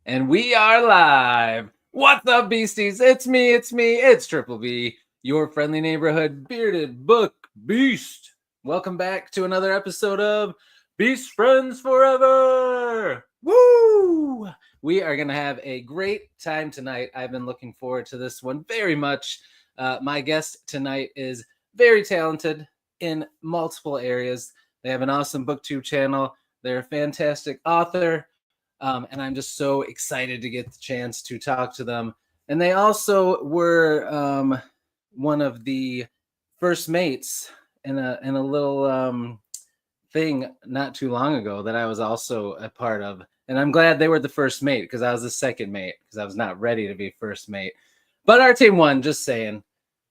And we are live. What's up, beasties? It's Triple B, your friendly neighborhood bearded book beast. Welcome back to another episode of Beast Friends Forever. Woo! We are going to have a great time tonight. I've been looking forward to this one very much. My guest tonight is very talented in multiple areas. They have an awesome booktube channel. They're a fantastic author. And I'm just so excited to get the chance to talk to them. And they also were one of the first mates in a little thing not too long ago that I was also a part of. And I'm glad they were the first mate because I was the second mate because I was not ready to be first mate. But our team won, just saying.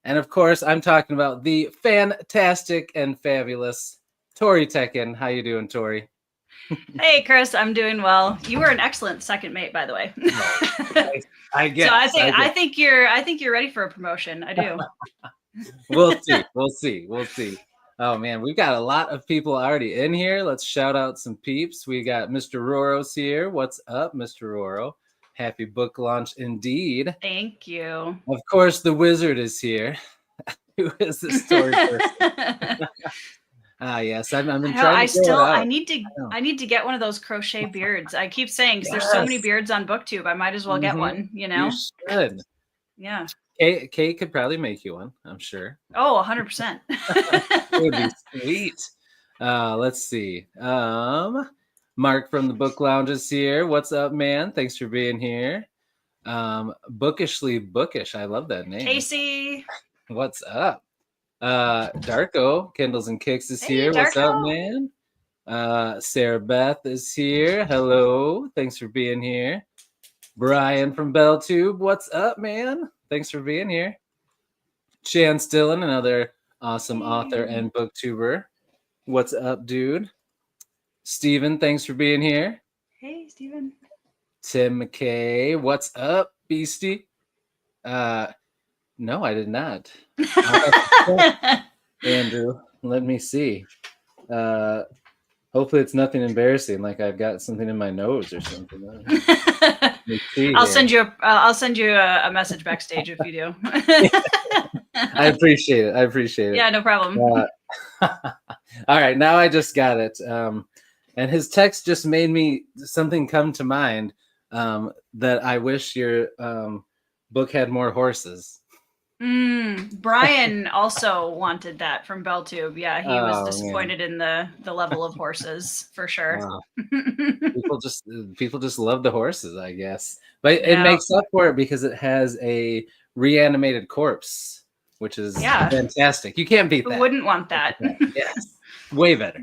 And of course, I'm talking about the fantastic and fabulous Tori Tecken. How you doing, Tori? Hey, Chris, I'm doing well. You were an excellent second mate, by the way. I guess. So I think you're ready for a promotion. I do. We'll see. Oh man, we've got a lot of people already in here. Let's shout out some peeps. We got Mr. Roro's here. What's up, Mr. Roro? Happy book launch indeed. Thank you. Of course, the wizard is here. Who is this story person? Yes, I've been trying to I need to get one of those crochet beards. I keep saying because there's so many beards on BookTube, I might as well get one. You know, you should. Yeah. Kay could probably make you one, I'm sure. Oh, 100%. It would be sweet. Let's see. Mark from the Book Lounge is here. What's up, man? Thanks for being here. Bookishly Bookish. I love that name. Casey. What's up? Darko, Kindles and Kicks is here. Darko. What's up, man? Sarah Beth is here. Hello. Thanks for being here. Brian from BellTube. What's up, man? Thanks for being here. Chan Stillen, another awesome author and booktuber. What's up, dude? Steven, thanks for being here. Hey, Steven. Tim McKay. What's up, beastie? No, I did not. Andrew, let me see. Hopefully it's nothing embarrassing, like I've got something in my nose or something. I'll send you a message backstage if you do. I appreciate it. Yeah, no problem. All right, now I just got it. And his text just made me something come to mind that I wish your book had more horses. Brian also wanted that from BellTube. Yeah, he was disappointed in the level of horses for sure. Wow. people just love the horses, I guess. But it makes up for it because it has a reanimated corpse, which is fantastic. You can't beat that. Who wouldn't want that? Yes, way better.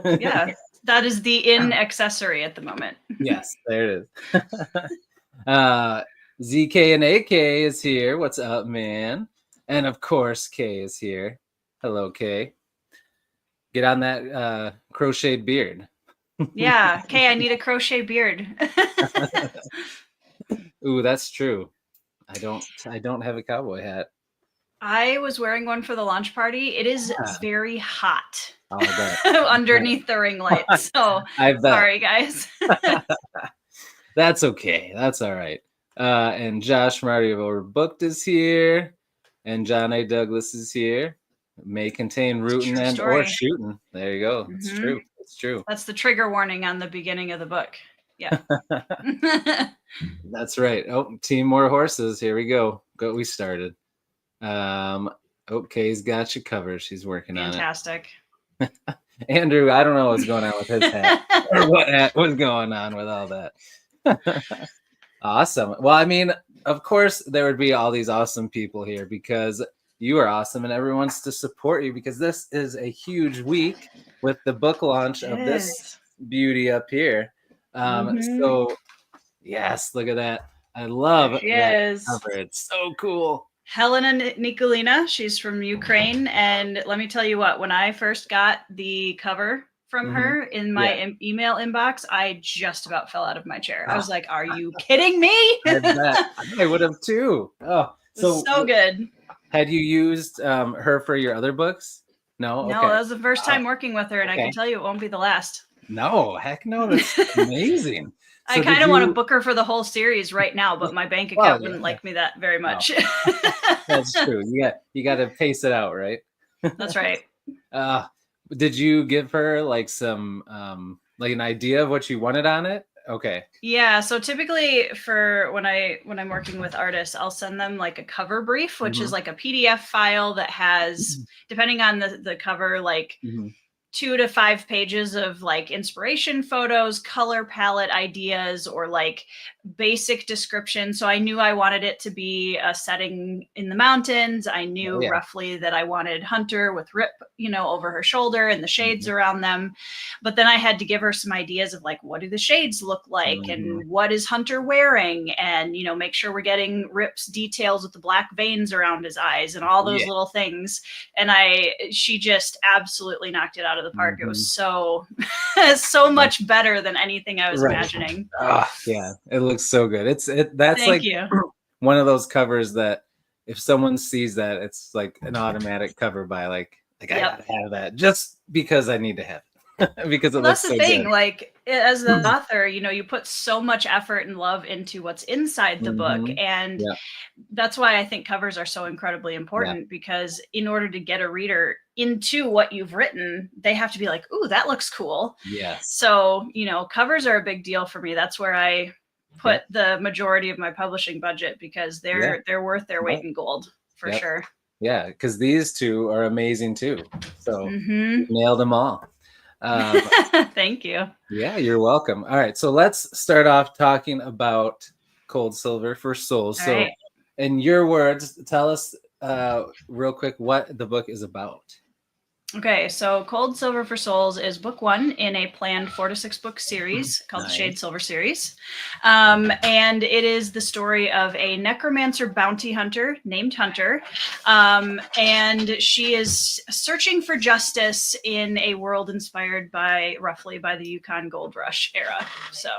Yeah, that is the accessory at the moment. Yes, there it is. ZK and AK is here. What's up, man? And of course, K is here. Hello, K. Get on that crocheted beard. Yeah, K, I need a crochet beard. Ooh, that's true. I don't have a cowboy hat. I was wearing one for the launch party. It is very hot I underneath the ring light. So sorry, guys. That's okay. That's all right. And Josh Marty of Overbooked is here. And John A. Douglas is here. May contain rooting and or shooting. There you go. It's true. It's true. That's the trigger warning on the beginning of the book. Yeah. That's right. Oh, team more horses. Here we go. We started. Okay's got you covered. She's working on it. Fantastic. Andrew, I don't know what's going on with his hat. Or what's going on with all that. Awesome. Well, I mean, of course, there would be all these awesome people here because you are awesome and everyone wants to support you because this is a huge week with the book launch of this beauty up here. So, yes, look at that. I love that cover. It's so cool. Helena Nikolina, she's from Ukraine. And let me tell you what, when I first got the cover from her in my email inbox, I just about fell out of my chair. I was like, are you kidding me? I would have too. Oh, so good. Had you used her for your other books? No? No, that was the first time working with her, and I can tell you it won't be the last. No, heck no. That's amazing. I kind of want to book her for the whole series right now, but my bank account wouldn't like me that very much. That's true. You got to pace it out, right? That's right. Did you give her like some like an idea of what you wanted on it? Okay. Yeah, so typically for when I'm working with artists, I'll send them like a cover brief, which is like a PDF file that has, depending on the cover, like 2 to 5 pages of like inspiration photos, color palette ideas, or like basic description. So I knew I wanted it to be a setting in the mountains. I knew roughly that I wanted Hunter with Rip, over her shoulder and the shades around them. But then I had to give her some ideas of like, what do the shades look like? And what is Hunter wearing? And, make sure we're getting Rip's details with the black veins around his eyes and all those little things. And she just absolutely knocked it out of the park. It was so much better than anything I was imagining. Yeah, it looks so good. That's Thank you. One of those covers that if someone sees that, it's like an automatic cover buy. Like I gotta have that just because I need to have it because it looks so good. That's the thing. Like as the author, you put so much effort and love into what's inside the book, and that's why I think covers are so incredibly important, because in order to get a reader into what you've written, they have to be like, ooh, that looks cool. Yes. So, covers are a big deal for me. That's where I put the majority of my publishing budget, because they're worth their weight in gold for sure. Yeah, because these two are amazing too. So nailed them all. Thank you. Yeah, you're welcome. All right, so let's start off talking about Cold Silver for Souls. So in your words, tell us real quick what the book is about. Okay, so Cold Silver for Souls is book 1 in a planned 4 to 6 book series called the Shade Silver series. And it is the story of a necromancer bounty hunter named Hunter. And she is searching for justice in a world inspired roughly by the Yukon Gold Rush era. So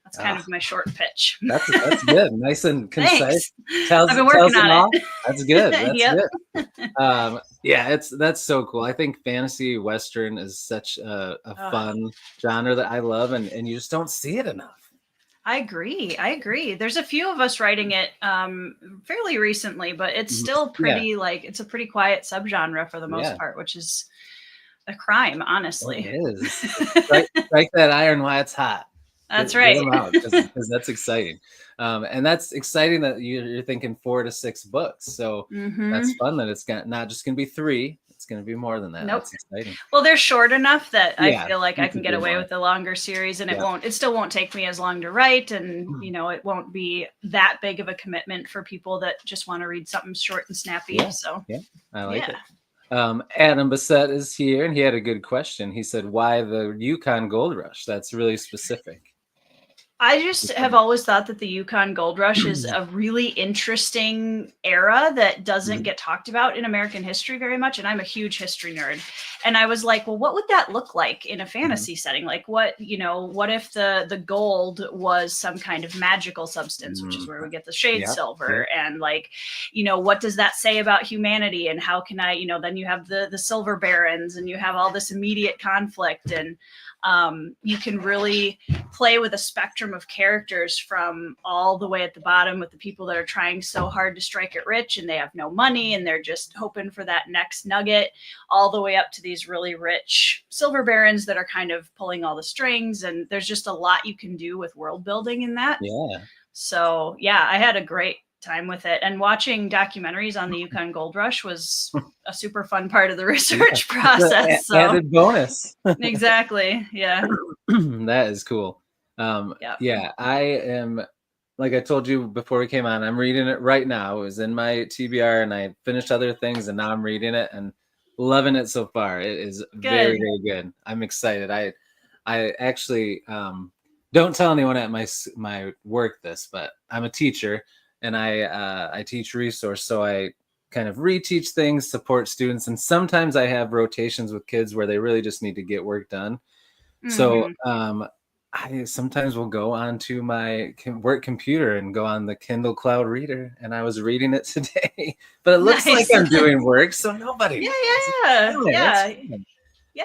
that's kind of my short pitch. That's good. Nice and concise. I've been working on it. That's good. That's good. Yeah, that's so cool. I think fantasy Western is such a fun genre that I love, and you just don't see it enough. I agree. There's a few of us writing it fairly recently, but it's still pretty it's a pretty quiet subgenre for the most part, which is a crime, honestly. It is. Strike that iron while it's hot. That's right. Because that's exciting. And that's exciting that you're thinking 4 to 6 books. So that's fun that it's not just going to be 3. It's going to be more than that. Nope. That's exciting. Well, they're short enough that I feel like I can get away with a longer series, and it still won't take me as long to write. And, it won't be that big of a commitment for people that just want to read something short and snappy. So I like it. Adam Bassett is here, and he had a good question. He said, why the Yukon Gold Rush? That's really specific. I just have always thought that the Yukon Gold Rush is a really interesting era that doesn't get talked about in American history very much. And I'm a huge history nerd. And I was like, well, what would that look like in a fantasy setting? Like what if the gold was some kind of magical substance, which is where we get the shade silver. And like, what does that say about humanity? And how can I, then you have the silver barons, and you have all this immediate conflict, and you can really play with a spectrum of characters from all the way at the bottom with the people that are trying so hard to strike it rich and they have no money and they're just hoping for that next nugget, all the way up to these really rich silver barons that are kind of pulling all the strings. And there's just a lot you can do with world building in that. So I had a great time with it, and watching documentaries on the Yukon Gold Rush was a super fun part of the research process. So added bonus. Exactly. Yeah. That is cool. I am, like I told you before we came on, I'm reading it right now. It was in my TBR and I finished other things, and now I'm reading it and loving it so far. It is very, very good. I'm excited. I actually don't tell anyone at my work this, but I'm a teacher. And I teach resource, so I kind of reteach things, support students, and sometimes I have rotations with kids where they really just need to get work done. So I sometimes will go onto my work computer and go on the Kindle Cloud Reader, and I was reading it today, but it looks like I'm doing work, so nobody. Yeah.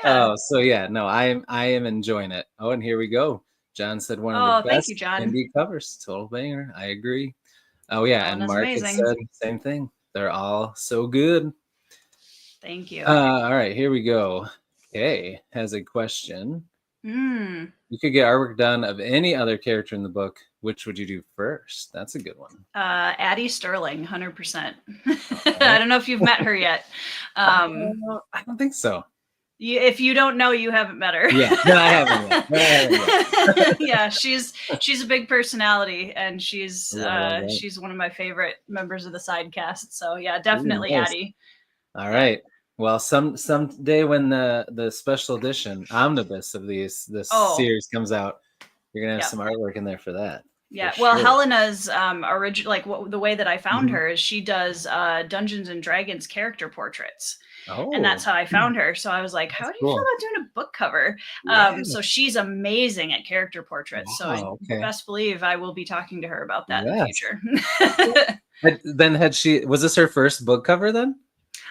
Oh, so no, I am enjoying it. Oh, and here we go. John said one of Oh, the thank best you, John. indie covers. Total banger. I agree. Oh yeah, and Helena's Mark had amazing. said same thing. They're all so good. Thank you. All right, here we go. Kay has a question. Mm. You could get artwork done of any other character in the book. Which would you do first? That's a good one. Addie Sterling, 100%. I don't know if you've met her yet. I don't think so. If you don't know, you haven't met her. Yeah, no, I haven't yet. No, I haven't yet. Yeah, she's a big personality, and she's one of my favorite members of the side cast. So yeah, definitely nice. Addie. All right. Well, someday when the special edition omnibus of this series comes out, you're gonna have some artwork in there for that. Yeah. Well, Helena's original, the way that I found her is she does Dungeons and Dragons character portraits. Oh. And that's how I found her. So I was like, how do you feel about doing a book cover? So she's amazing at character portraits. So best believe I will be talking to her about that in the future. Then was this her first book cover then?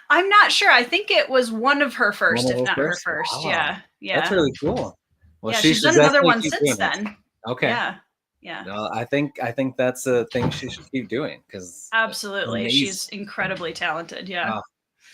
I'm not sure. I think it was one of her first, if not her first. Wow. Yeah. Yeah. That's really cool. Well, yeah, she's done another one since then. Okay. Yeah. Yeah. Well, I think that's a thing she should keep doing because absolutely she's incredibly talented. Yeah.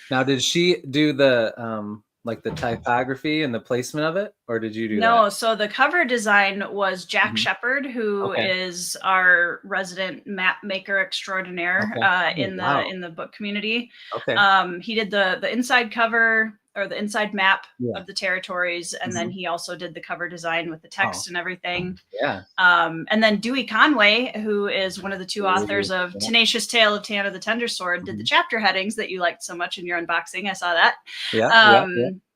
Now, did she do the like the typography and the placement of it, or did you do that? No, so the cover design was Jack Shepard, who is our resident map maker extraordinaire in the book community. Okay. He did the inside cover or the inside map of the territories, and then he also did the cover design with the text and everything. Yeah. And then Dewey Conway, who is one of the two authors of Tenacious Tale of Tana the Tender Sword, did the chapter headings that you liked so much in your unboxing. I saw that. Yeah.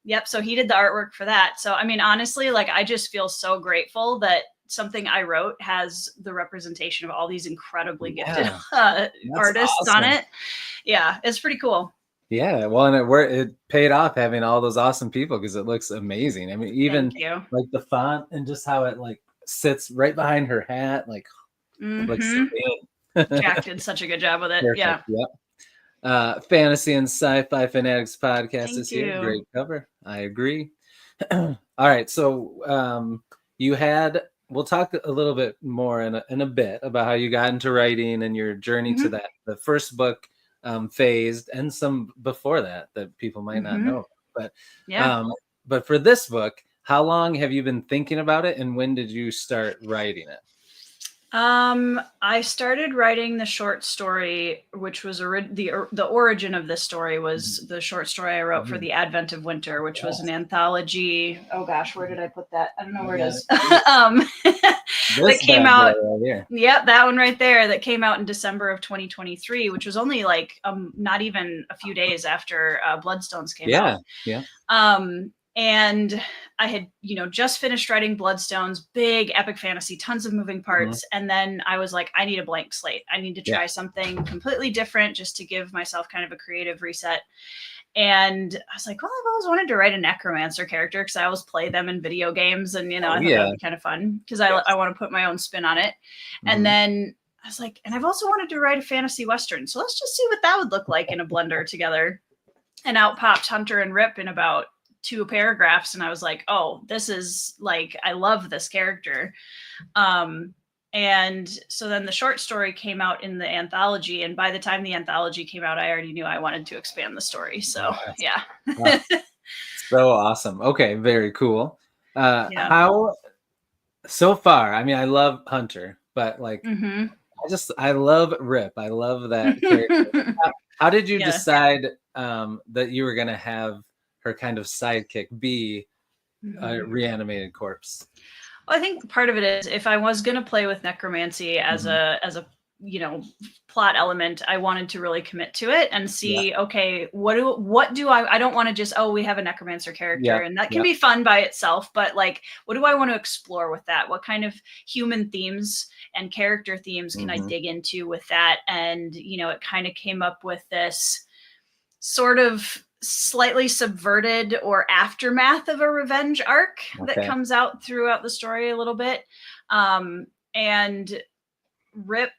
Yep. So he did the artwork for that. So, I mean, honestly, like, I just feel so grateful that something I wrote has the representation of all these incredibly gifted artists on it. Yeah, it's pretty cool. Yeah, well, and it paid off having all those awesome people because it looks amazing. I mean, even like the font and just how it like sits right behind her hat, like looks so good. Jack did such a good job with it. Perfect. Yeah. Yep. Fantasy and Sci-Fi Fanatics podcast is here. Great cover. I agree. All right, so we'll talk a little bit more in a bit about how you got into writing and your journey to the first book phase and some before that people might not know. But but for this book, how long have you been thinking about it, and when did you start writing it? I started writing the short story, which was the origin of this story was the short story I wrote for The Advent of Winter, which was an anthology. Oh gosh, where did I put that? I don't know where it is. That came out. Right, yep, that one right there. That came out in December of 2023, which was only like not even a few days after Bloodstones came out. Yeah. And I had, just finished writing Bloodstones, big epic fantasy, tons of moving parts. And then I was like, I need a blank slate. I need to try something completely different just to give myself kind of a creative reset. And I was like, well, I've always wanted to write a necromancer character because I always play them in video games. And, I thought that would be kind of fun because I want to put my own spin on it. And then I was like, and I've also wanted to write a fantasy Western. So let's just see what that would look like in a blender together. And out popped Hunter and Rip in about 2 paragraphs, and I was like, oh, this is like, I love this character. And so then the short story came out in the anthology, and by the time the anthology came out, I already knew I wanted to expand the story. So wow. So awesome. Okay, very cool. How so far? I mean, I love Hunter, but like I love Rip. I love that character. How did you decide that you were gonna have her kind of sidekick be a reanimated corpse? Well, I think part of it is if I was going to play with necromancy as a plot element, I wanted to really commit to it and see, okay, what do I don't want to just, we have a necromancer character and that can be fun by itself, but like, what do I want to explore with that? What kind of human themes and character themes can I dig into with that? And, it kind of came up with this sort of slightly subverted or aftermath of a revenge arc that comes out throughout the story a little bit. And Rip,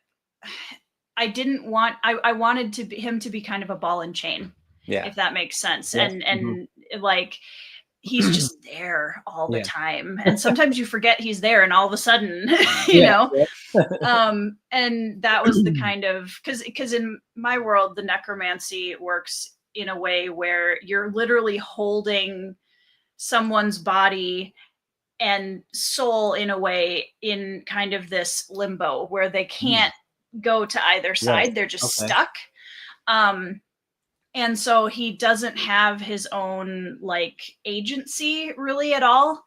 I wanted him to be kind of a ball and chain, if that makes sense. And like, he's just there all the Yeah. time. And sometimes you forget he's there and all of a sudden, Yeah. and that was the kind of, because in my world, the necromancy works in a way where you're literally holding someone's body and soul in a way in kind of this limbo where they can't go to either side. Right. They're just Okay. stuck. And so he doesn't have his own like agency really at all.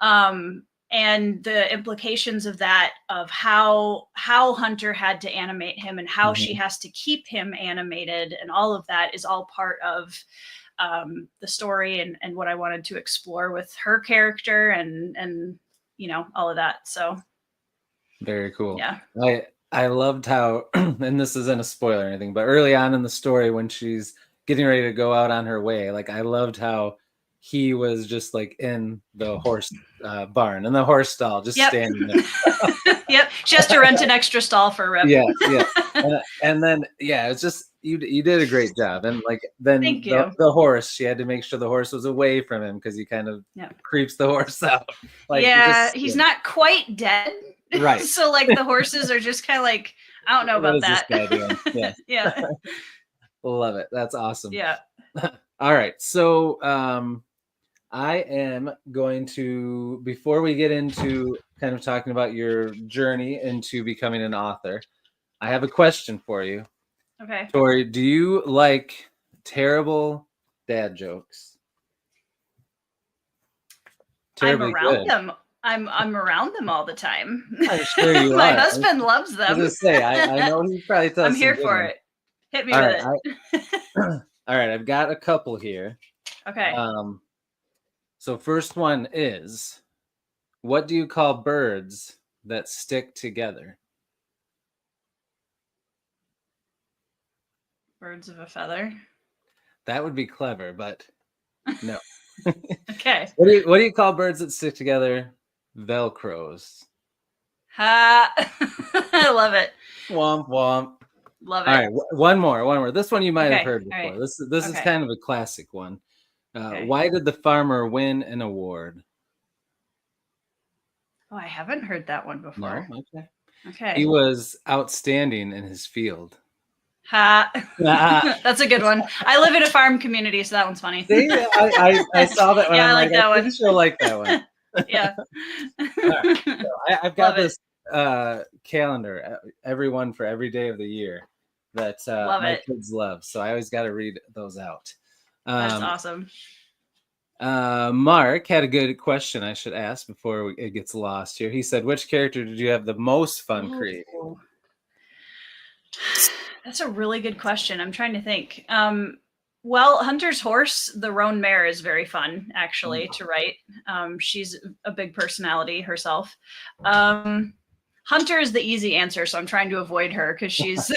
And the implications of that, of how Hunter had to animate him and how she has to keep him animated, and all of that is all part of the story and what I wanted to explore with her character and you know, all of that. So very cool. Yeah. I loved how, and this isn't a spoiler or anything, but early on in the story when she's getting ready to go out on her way, like I loved how he was just like in the horse barn, in the horse stall, just standing there. Yep. She has to rent an extra stall for a rep. Yeah. And then it's just you did a great job. And like then the horse, she had to make sure the horse was away from him because he kind of creeps the horse out. Like he's not quite dead. Right. So like the horses are just kind of like, I don't know about that. This guy doing? Yeah. Yeah. Love it. That's awesome. Yeah. All right. So I am going to, before we get into kind of talking about your journey into becoming an author, I have a question for you. Okay. Tori, do you like terrible dad jokes? Terribly I'm around them. I'm around them all the time. I'm sure you My husband loves them. I was gonna say, I know he probably tells. I'm here for it. Hit me with it. All right, I've got a couple here. Okay. So first one is, what do you call birds that stick together? Birds of a feather. That would be clever, but no. Okay. What do you call birds that stick together? Velcros. Ha! I love it. Womp womp. Love it. All right, one more. This one you might have heard before. Right. This is kind of a classic one. Why did the farmer win an award? Oh, I haven't heard that one before. No? Okay. He was outstanding in his field. Ha! That's a good one. I live in a farm community, so that one's funny. See, I saw that one. Yeah, I like that one. She'll like that one. Yeah. Right. So I've got this calendar, everyone for every day of the year that my kids love. So I always got to read those out. That's awesome. Mark had a good question I should ask before it gets lost here. He said, which character did you have the most fun creating? That's a really good question. I'm trying to think. Well, Hunter's horse, the roan mare, is very fun, actually, to write. She's a big personality herself. Hunter is the easy answer, so I'm trying to avoid her because she's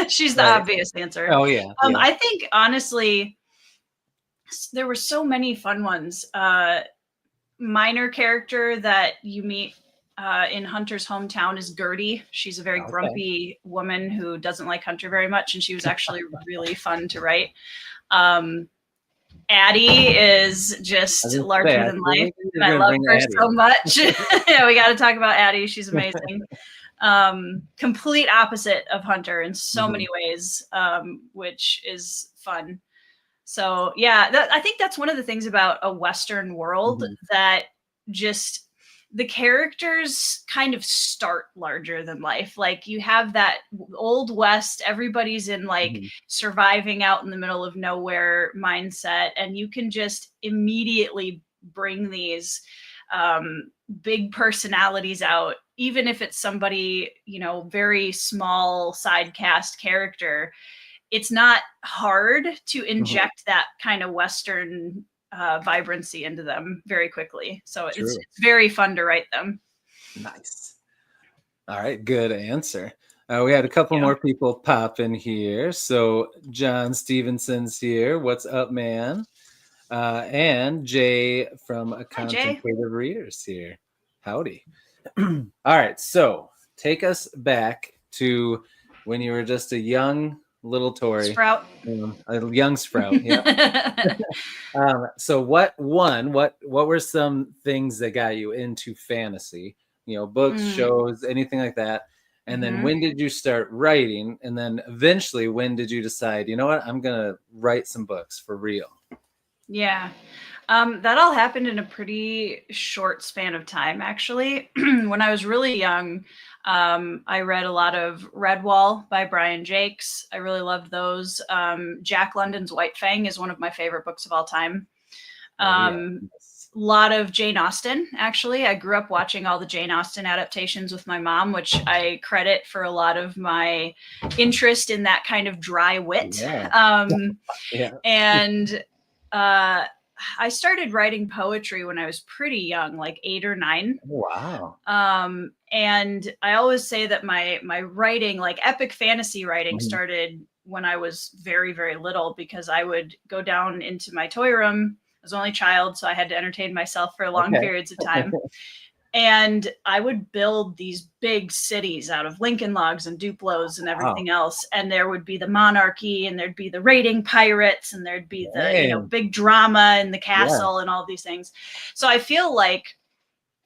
she's the obvious answer. Oh, yeah. I think, honestly, there were so many fun ones. Minor character that you meet in Hunter's hometown is Gertie. She's a very grumpy woman who doesn't like Hunter very much, and she was actually really fun to write. Addie is just larger than life, and I love her so much. Yeah, we got to talk about Addie. She's amazing. Complete opposite of Hunter in so many ways, which is fun. So yeah, I think that's one of the things about a Western world, that just the characters kind of start larger than life. Like you have that old West, everybody's in like surviving out in the middle of nowhere mindset. And you can just immediately bring these big personalities out, even if it's somebody, you know, very small side cast character. It's not hard to inject that kind of Western vibrancy into them very quickly. So it's very fun to write them. Nice. All right. Good answer. We had a couple more people pop in here. So John Stevenson's here. What's up, man? And Jay from Contemplative Readers here. Howdy. All right. So take us back to when you were just a young little Tori, Sprout. A young sprout. Yeah. So what were some things that got you into fantasy? Books, shows, anything like that. And then when did you start writing? And then eventually, when did you decide, you know what, I'm going to write some books for real? Yeah. That all happened in a pretty short span of time, actually. When I was really young, I read a lot of Redwall by Brian Jakes. I really loved those. Jack London's White Fang is one of my favorite books of all time. A lot of Jane Austen, actually. I grew up watching all the Jane Austen adaptations with my mom, which I credit for a lot of my interest in that kind of dry wit. And I started writing poetry when I was pretty young, like 8 or 9. Wow. And I always say that my writing, like epic fantasy writing, started when I was very, very little, because I would go down into my toy room. I was only a child, so I had to entertain myself for long periods of time. And I would build these big cities out of Lincoln Logs and Duplos and everything else. And there would be the monarchy, and there'd be the raiding pirates, and there'd be the big drama in the castle and all these things. So I feel like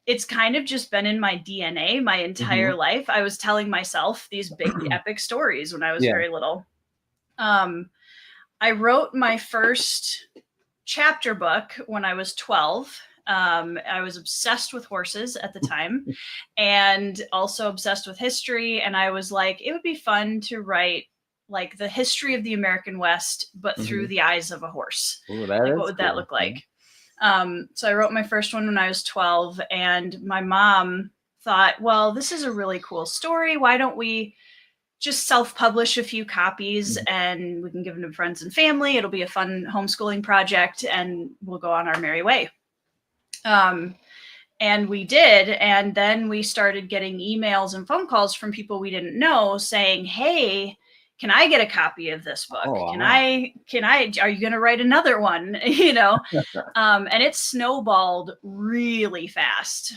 it's kind of just been in my DNA my entire life. I was telling myself these big epic stories when I was very little. I wrote my first chapter book when I was 12. I was obsessed with horses at the time, and also obsessed with history. And I was like, it would be fun to write like the history of the American West, but through the eyes of a horse. Ooh, like, what would that look like? So I wrote my first one when I was 12, and my mom thought, well, this is a really cool story. Why don't we just self-publish a few copies and we can give them to friends and family. It'll be a fun homeschooling project, and we'll go on our merry way. And we did. And then we started getting emails and phone calls from people we didn't know saying, hey, can I get a copy of this book? Are you going to write another one? And it snowballed really fast.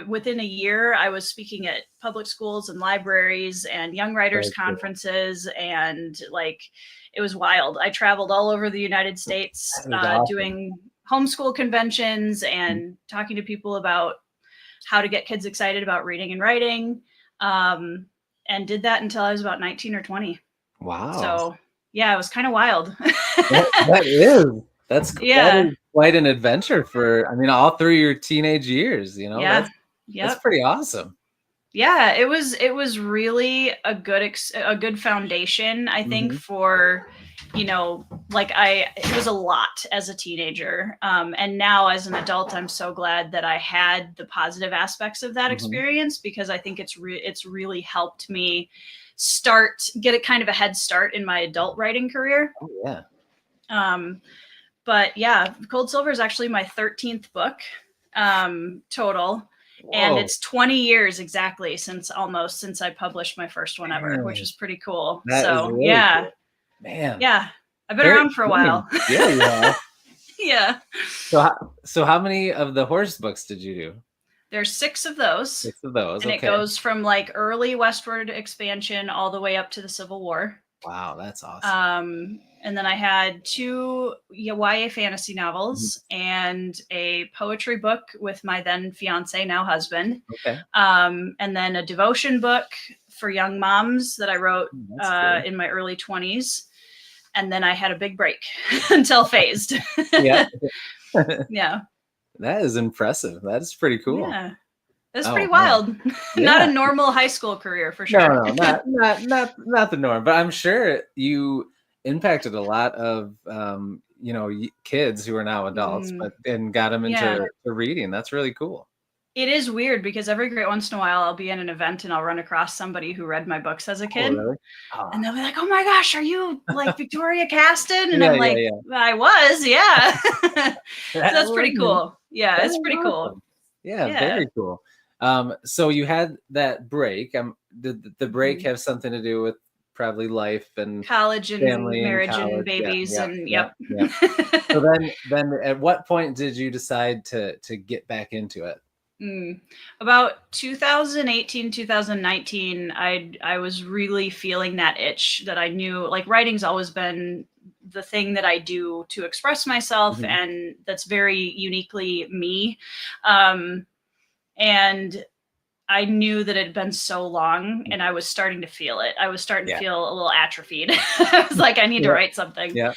Within a year, I was speaking at public schools and libraries and young writers conferences, and like, it was wild. I traveled all over the United States, doing homeschool conventions and talking to people about how to get kids excited about reading and writing, and did that until I was about 19 or 20. Wow. So yeah, it was kind of wild. That's quite an adventure all through your teenage years, That's pretty awesome. Yeah, it was really a good foundation, I think, for, it was a lot as a teenager. And now as an adult, I'm so glad that I had the positive aspects of that experience, because I think it's really helped me get a kind of a head start in my adult writing career. Oh, yeah. But yeah, Cold Silver is actually my 13th book total. Whoa. And it's 20 years exactly since I published my first one ever, which is pretty cool. That is really cool. Man. Yeah. I've been around for a while. Yeah. Yeah. So how many of the horse books did you do? There's 6 of those. 6 of those. And it goes from like early westward expansion all the way up to the Civil War. Wow, that's awesome. And then I had 2 YA fantasy novels and a poetry book with my then fiance, now husband. Okay. And then a devotion book for young moms that I wrote in my early 20s. And then I had a big break until Phased. Yeah. Yeah. That is impressive. That is pretty cool. Yeah. That's pretty wild. Yeah. Not a normal high school career for sure. No, not the norm. But I'm sure you impacted a lot of kids who are now adults, and got them into reading. That's really cool. It is weird because every great once in a while I'll be in an event and I'll run across somebody who read my books as a kid. Oh, really? And they'll be like, oh my gosh, are you like Victoria Caston? And I'm like, I was, yeah. So that's pretty cool. Yeah, it's pretty cool. Yeah, very cool. So you had that break. Did the break have something to do with probably life and college and family marriage and babies Yeah. So then at what point did you decide to get back into it? About 2018, 2019, I was really feeling that itch that I knew, like, writing's always been the thing that I do to express myself, Mhm. and that's very uniquely me. And I knew that it had been so long, and I was starting to feel it. I was starting to Yeah. feel a little atrophied. I was like, I need to Yeah. write something. Yeah.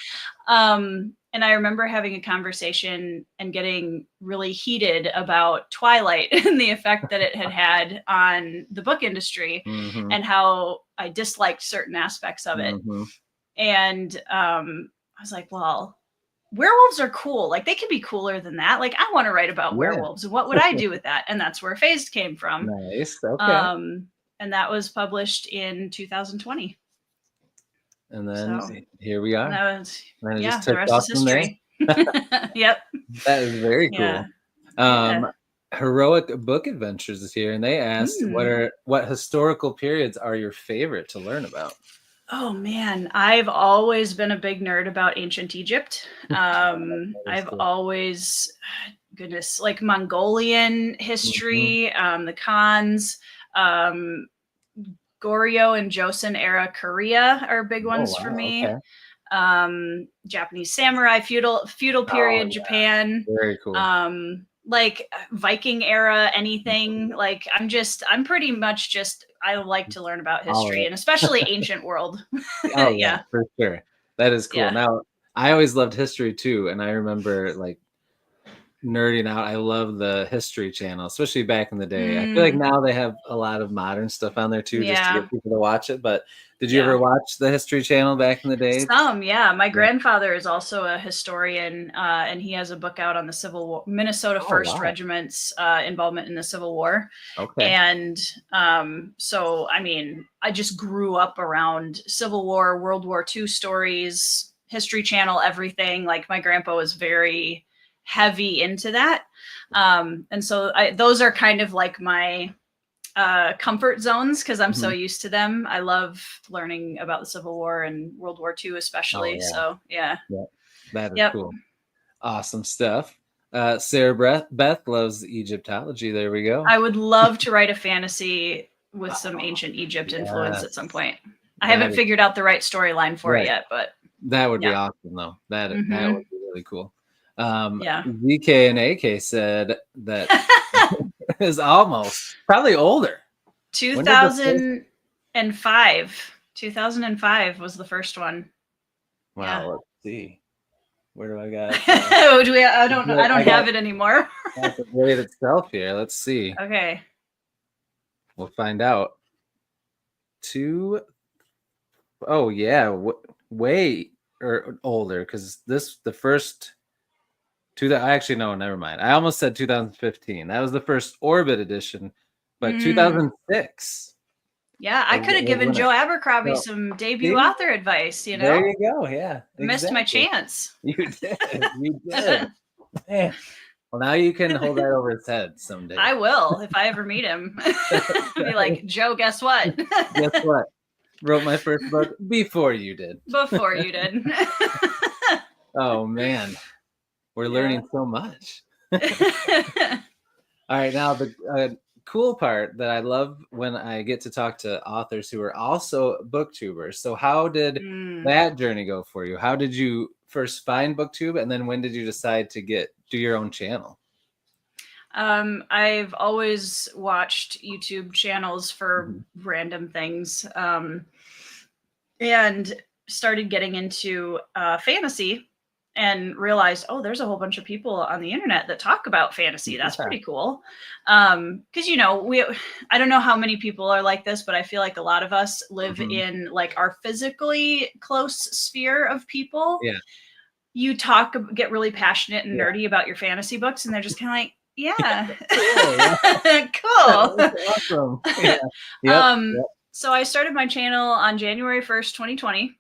And I remember having a conversation and getting really heated about Twilight and the effect that it had had on the book industry, Mhm. and how I disliked certain aspects of it. Mhm. And I was like, well, werewolves are cool. Like, they can be cooler than that. Like, I want to write about Yeah. werewolves. And what would I do with that? And that's where Phased came from. Nice. Okay. And that was published in 2020. And then So here we are. that was, And it yeah, just the took rest off is from there. history. Yep. That is very Yeah. cool. Yeah. Heroic Book Adventures is here, and they asked Mm. what historical periods are your favorite to learn about? Oh man, I've always been a big nerd about ancient Egypt. That is I've cool. always, goodness, like Mongolian Mhm. history, the Khans, um, Goryeo and Joseon era Korea are big Oh ones for wow. me. Okay. Japanese samurai, feudal Oh period yeah. Japan, Very cool. like Viking era, anything. Like, I'm pretty much just, I like to learn about All of history, it. and especially ancient world. Oh yeah, Yeah, for sure. That is cool. yeah. Now, I always loved history too, and I remember like nerding out. I love the History Channel, especially back in the day. I feel like Mm, now they have a lot of modern stuff on there too, just to yeah, get people to watch it. But did you ever yeah. watch the History Channel back in the day? Some, yeah. My Yeah. grandfather is also a historian, and he has a book out on the Civil War, Minnesota Oh First wow. Regiment's involvement in the Civil War. Okay. And so, I mean, I just grew up around Civil War, World War II stories, History Channel, everything. Like, my grandpa was very heavy into that. And so those are kind of like my comfort zones, because I'm so Mhm. used to them. I love learning about the Civil War and World War II, Oh especially. yeah. So yeah. Yeah. That is Yep. cool. Awesome stuff. Sarah Beth loves Egyptology. There we go. I would love to write a fantasy with some Oh, ancient Egypt influence at some yes. point. I That haven't is figured out the right storyline for it right. yet, but That would be yeah. awesome, though. That Hmm. would be really cool. Yeah. ZK and AK said that is almost probably older. When did the first? 2005. 2005 was the first one. Yeah. Wow, let's see. Where do I got? I don't know. I don't I got have it anymore. the grade itself here. Let's see. Okay. We'll find out. Two. Oh yeah, way or older because the first two that I actually no, never mind. I almost said 2015. That was the first Orbit edition, but Mm. 2006 Yeah, I could have was given when it. Joe Abercrombie So some debut see, author advice, you there know? you go. Yeah, Missed my exactly. chance. You did. You did. Man. Well, now you can hold that over his head someday. I will if I ever meet him. Be like, Joe, guess what? Guess what? Wrote my first book before you did. Before you did. Oh man, we're Yeah. learning so much. All right, now the cool part that I love when I get to talk to authors who are also booktubers. So how did Mm. that journey go for you? How did you first find booktube, and then when did you decide to do your own channel? I've always watched YouTube channels for Mhm. random things, and started getting into fantasy, and realized, oh, there's a whole bunch of people on the internet that talk about fantasy. That's Yeah. pretty cool. Because I don't know how many people are like this, but I feel like a lot of us live Mhm. in like our physically close sphere of people. Yeah. You get really passionate and nerdy about your fantasy books, and they're just kind of like, yeah, Cool. Yeah. cool. That's awesome. Yeah. Yep. Yep. So I started my channel on January 1st, 2020.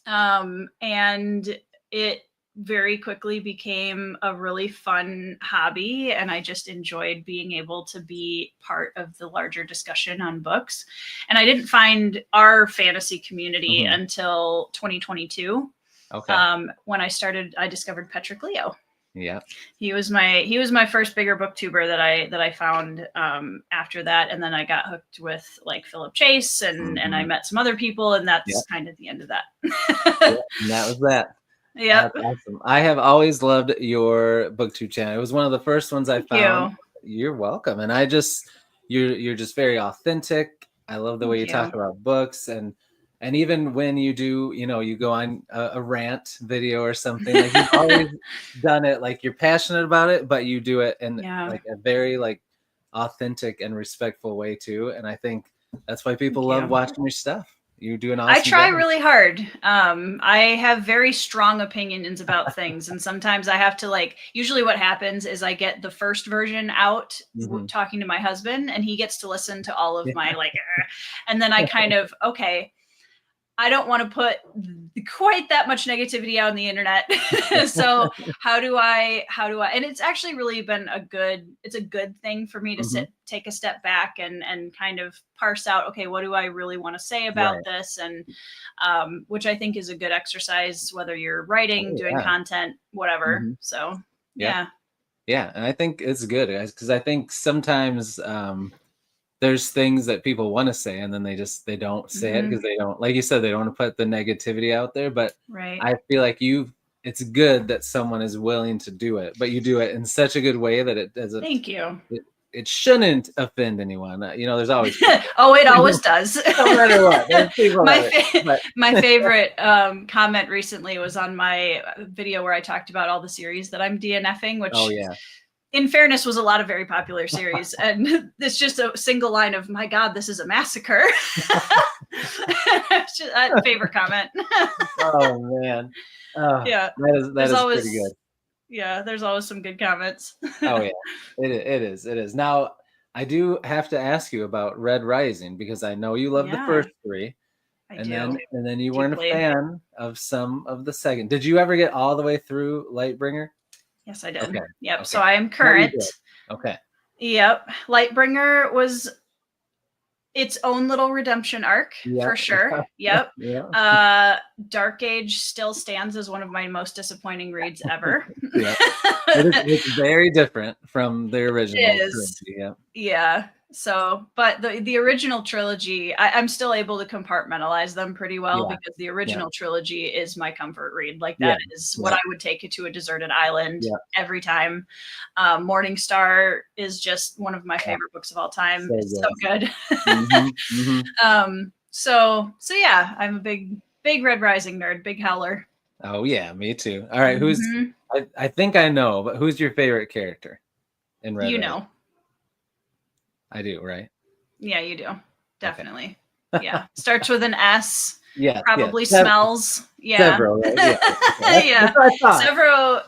And it very quickly became a really fun hobby, and I just enjoyed being able to be part of the larger discussion on books. And I didn't find our fantasy community Mhm. until 2022, Okay. when I discovered Petrick Leo. Yeah. He was my first bigger booktuber that I found after that, and then I got hooked with like Philip Chase, and I met some other people, and that's kind of the end of that. And that was that. Yep. That's awesome. I have always loved your booktube channel. It was one of the first ones I found. You're welcome. And you're just very authentic. I love the way you talk about books, and even when you do, you go on a rant video or something, like you've always done it, like you're passionate about it, but you do it in like a very like authentic and respectful way too. And I think that's why people love watching your stuff. You do an awesome I try job. really hard. I have very strong opinions about things, and sometimes I have to like. Usually, what happens is I get the first version out talking to my husband, and he gets to listen to all of my like, and then I kind of I don't want to put quite that much negativity out on the internet. So how do I, and it's actually really been a good thing for me to take a step back and kind of parse out, okay, what do I really want to say about this? And, which I think is a good exercise, whether you're writing, doing content, whatever. So yeah. And I think it's good because I think sometimes, there's things that people want to say and then they don't say it because they don't, like you said, they don't want to put the negativity out there. But I feel like it's good that someone is willing to do it, but you do it in such a good way that it doesn't. Thank you. It shouldn't offend anyone. There's always oh, it always does. No matter what. My favorite comment recently was on my video where I talked about all the series that I'm DNFing, which in fairness was a lot of very popular series. And it's just a single line of, my God, this is a massacre. It's just a favorite comment. Oh man. Yeah. That is always pretty good. Yeah, there's always some good comments. Oh yeah, it is. Now, I do have to ask you about Red Rising because I know you love the first three, and then you weren't a fan of some of the second. Did you ever get all the way through Lightbringer? Yes, I did. Okay. Yep. Okay. So I am current. Okay. Yep. Lightbringer was its own little redemption arc for sure. Yep. Dark Age still stands as one of my most disappointing reads ever. It's very different from the original. It is. Yeah. So, but the original trilogy, I'm still able to compartmentalize them pretty well because the original trilogy is my comfort read. Like that is what I would take it to a deserted island every time. Morningstar is just one of my favorite books of all time. It's so good. So yeah, I'm a big Red Rising nerd, big howler. Oh yeah, me too. All right, I think I know, but who's your favorite character in Red Rising? Know. I do, right? Yeah, you do. Definitely. Okay. Yeah. Starts with an S. Yeah. Probably smells. Yeah. Severo, right? Yeah.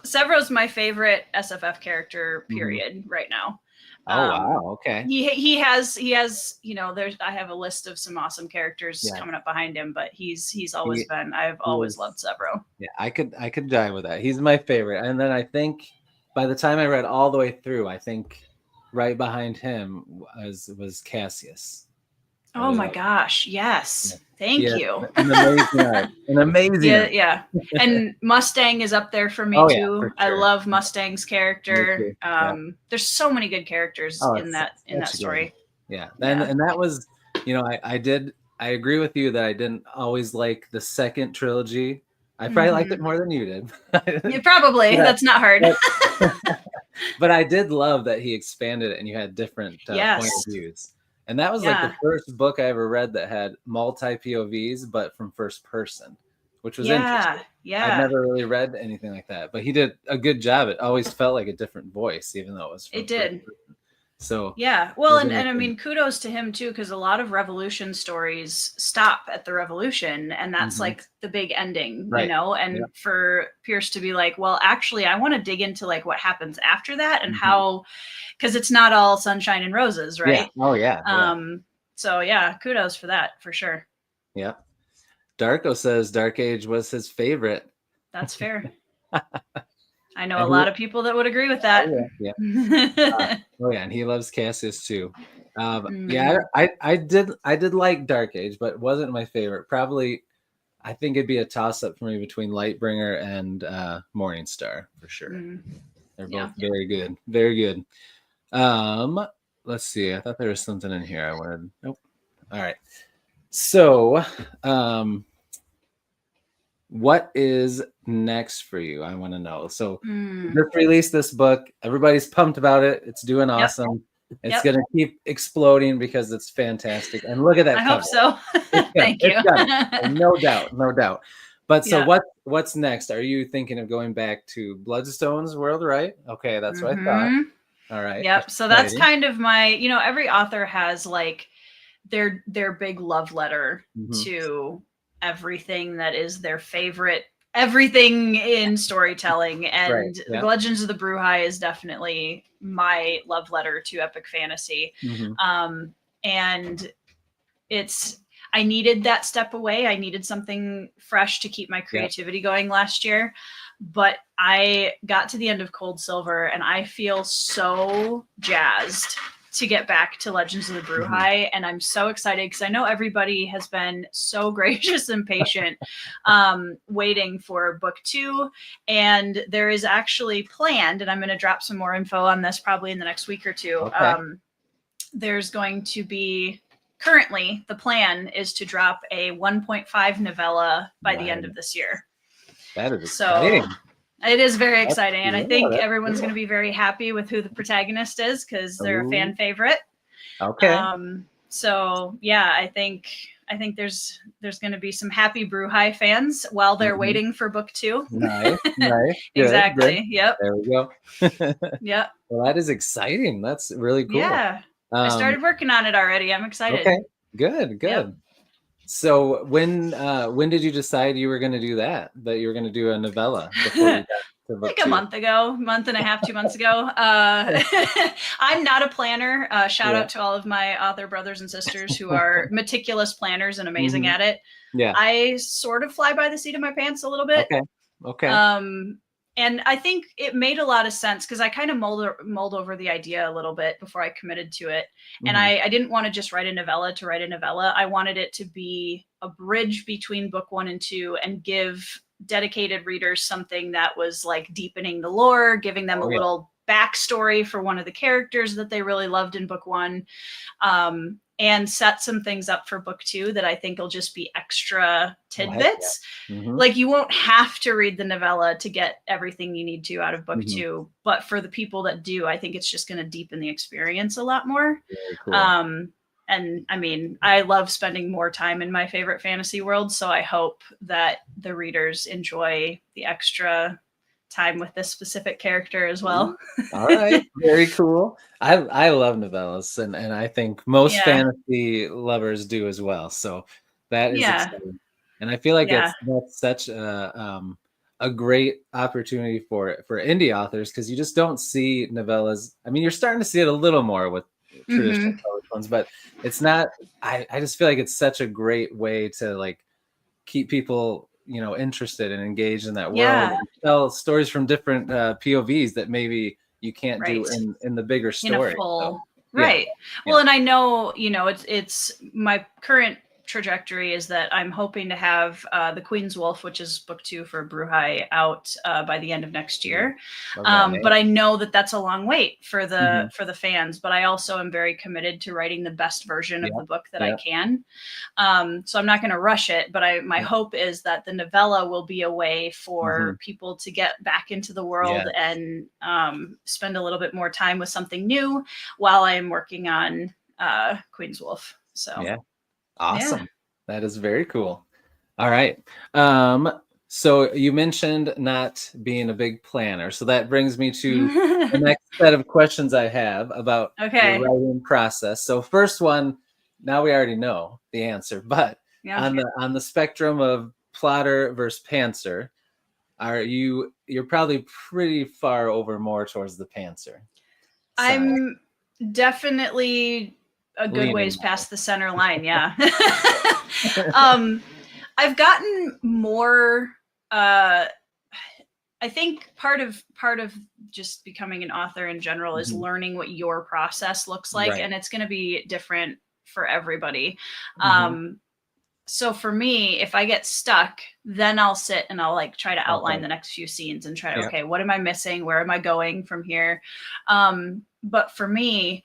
Severo's my favorite SFF character, period, right now. Oh wow. Okay. He has, I have a list of some awesome characters coming up behind him, but he's always been, I've always loved Severo. Yeah, I could jive with that. He's my favorite. And then I think by the time I read all the way through, I think right behind him was Cassius. Oh my gosh. Yes. Thank you. An amazing. Yeah. And Mustang is up there for me too. For sure. I love Mustang's character. There's so many good characters in that story. Yeah. And that was, I agree with you that I didn't always like the second trilogy. I probably liked it more than you did. Probably. That's not hard. But I did love that he expanded it and you had different point of views. And that was like the first book I ever read that had multi POVs, but from first person, which was interesting. Yeah. I've never really read anything like that, but he did a good job. It always felt like a different voice, even though it was. It did. So yeah, well, and I mean, kudos to him too, because a lot of Revolution stories stop at the Revolution, and that's like the big ending, And for Pierce to be like, well, actually, I want to dig into like what happens after that and how, because it's not all sunshine and roses, right? Yeah. Oh yeah. So yeah, kudos for that for sure. Yeah. Darko says Dark Age was his favorite. That's fair. I know a lot of people that would agree with that. And he loves Cassius too. I did like Dark Age, but it wasn't my favorite. Probably, I think it'd be a toss up for me between Lightbringer and Morningstar for sure. They're Yeah. both very good. Very good. Let's see. I thought there was something in here I wanted. Nope. All right. So, what is next for you? I want to know. So, you just released this book. Everybody's pumped about it. It's doing awesome. It's going to keep exploding because it's fantastic. And look at that I cover. hope so. Thank you. No doubt. No doubt. But so what's next? Are you thinking of going back to Bloodstones world, right? Okay, that's what I thought. All right. Yep. So that's kind of my, every author has like their big love letter to everything that is their favorite, everything in storytelling. And Legends of the Bruhai is definitely my love letter to epic fantasy. And I needed that step away. I needed something fresh to keep my creativity going last year. But I got to the end of Cold Silver and I feel so jazzed to get back to Legends of the Bruhai. And I'm so excited because I know everybody has been so gracious and patient waiting for book 2. And there is actually planned, and I'm going to drop some more info on this probably in the next week or two. There's going to be, currently the plan is to drop a 1.5 novella by the end of this year. That is exciting. It is very exciting. And I think everyone's going to be very happy with who the protagonist is because they're a fan favorite. Okay. So yeah, I think there's going to be some happy Bruhai fans while they're waiting for book 2. Nice. Exactly. Good. Yep. There we go. Yep. Well, that is exciting. That's really cool. Yeah. I started working on it already. I'm excited. Okay. Good. Yep. So when did you decide you were going to do that you were going to do a novella before you got to book 2? A month and a half, 2 months ago. I'm not a planner. Shout out to all of my author brothers and sisters who are meticulous planners and amazing at it. Yeah. I sort of fly by the seat of my pants a little bit. Okay. And I think it made a lot of sense because I kind of mulled over the idea a little bit before I committed to it. And I didn't want to just write a novella to write a novella. I wanted it to be a bridge between book 1 and 2 and give dedicated readers something that was like deepening the lore, giving them a little backstory for one of the characters that they really loved in book 1. And set some things up for book 2 that I think will just be extra tidbits. Like you won't have to read the novella to get everything you need to out of book 2, but for the people that do, I think it's just going to deepen the experience a lot more. Very cool. And I mean, I love spending more time in my favorite fantasy world, so I hope that the readers enjoy the extra time with this specific character as well. All right. Very cool. I love novellas and I think most fantasy lovers do as well. So that is exciting. And I feel like that's such a great opportunity for indie authors because you just don't see novellas. I mean, you're starting to see it a little more with traditional ones, but it's not. I just feel like it's such a great way to like keep people interested and engaged in that world and tell stories from different POVs that maybe you can't do in the bigger story. In a full, Well, and I know, it's my current trajectory is that I'm hoping to have the Queen's Wolf, which is book 2 for Bruhai, out by the end of next year. But I know that that's a long wait for the fans. But I also am very committed to writing the best version of the book that I can. So I'm not going to rush it. But my hope is that the novella will be a way for people to get back into the world and spend a little bit more time with something new while I am working on Queen's Wolf. So awesome. That is very cool. All right. So you mentioned not being a big planner. So that brings me to the next set of questions I have about the writing process. So first one, now we already know the answer, but on the spectrum of plotter versus pantser, you're probably pretty far over more towards the pantser side. I'm definitely a good ways past the center line. I've gotten more I think part of just becoming an author in general is learning what your process looks like, and it's going to be different for everybody. So for me, if I get stuck, then I'll sit and I'll like try to outline Okay. the next few scenes and try to, Yeah. okay, what am I missing? Where am I going from here? But for me,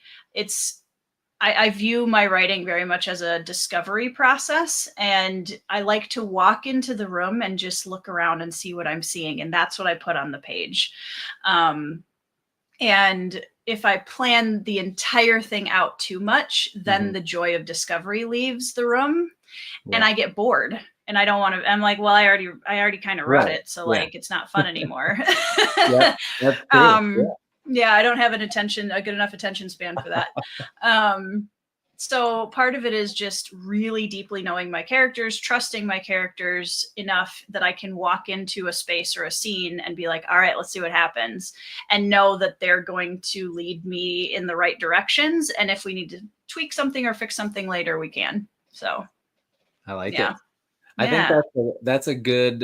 I view my writing very much as a discovery process, and I like to walk into the room and just look around and see what I'm seeing, and that's what I put on the page. And if I plan the entire thing out too much, then the joy of discovery leaves the room, and I get bored. And I don't want to. I'm like, well, I already kind of wrote it, so like, it's not fun anymore. Yeah, that's true. Yeah, I don't have a good enough attention span for that. So part of it is just really deeply knowing my characters, trusting my characters enough that I can walk into a space or a scene and be like, all right, let's see what happens, and know that they're going to lead me in the right directions. And if we need to tweak something or fix something later, we can. So I like it. I Yeah. think that's a good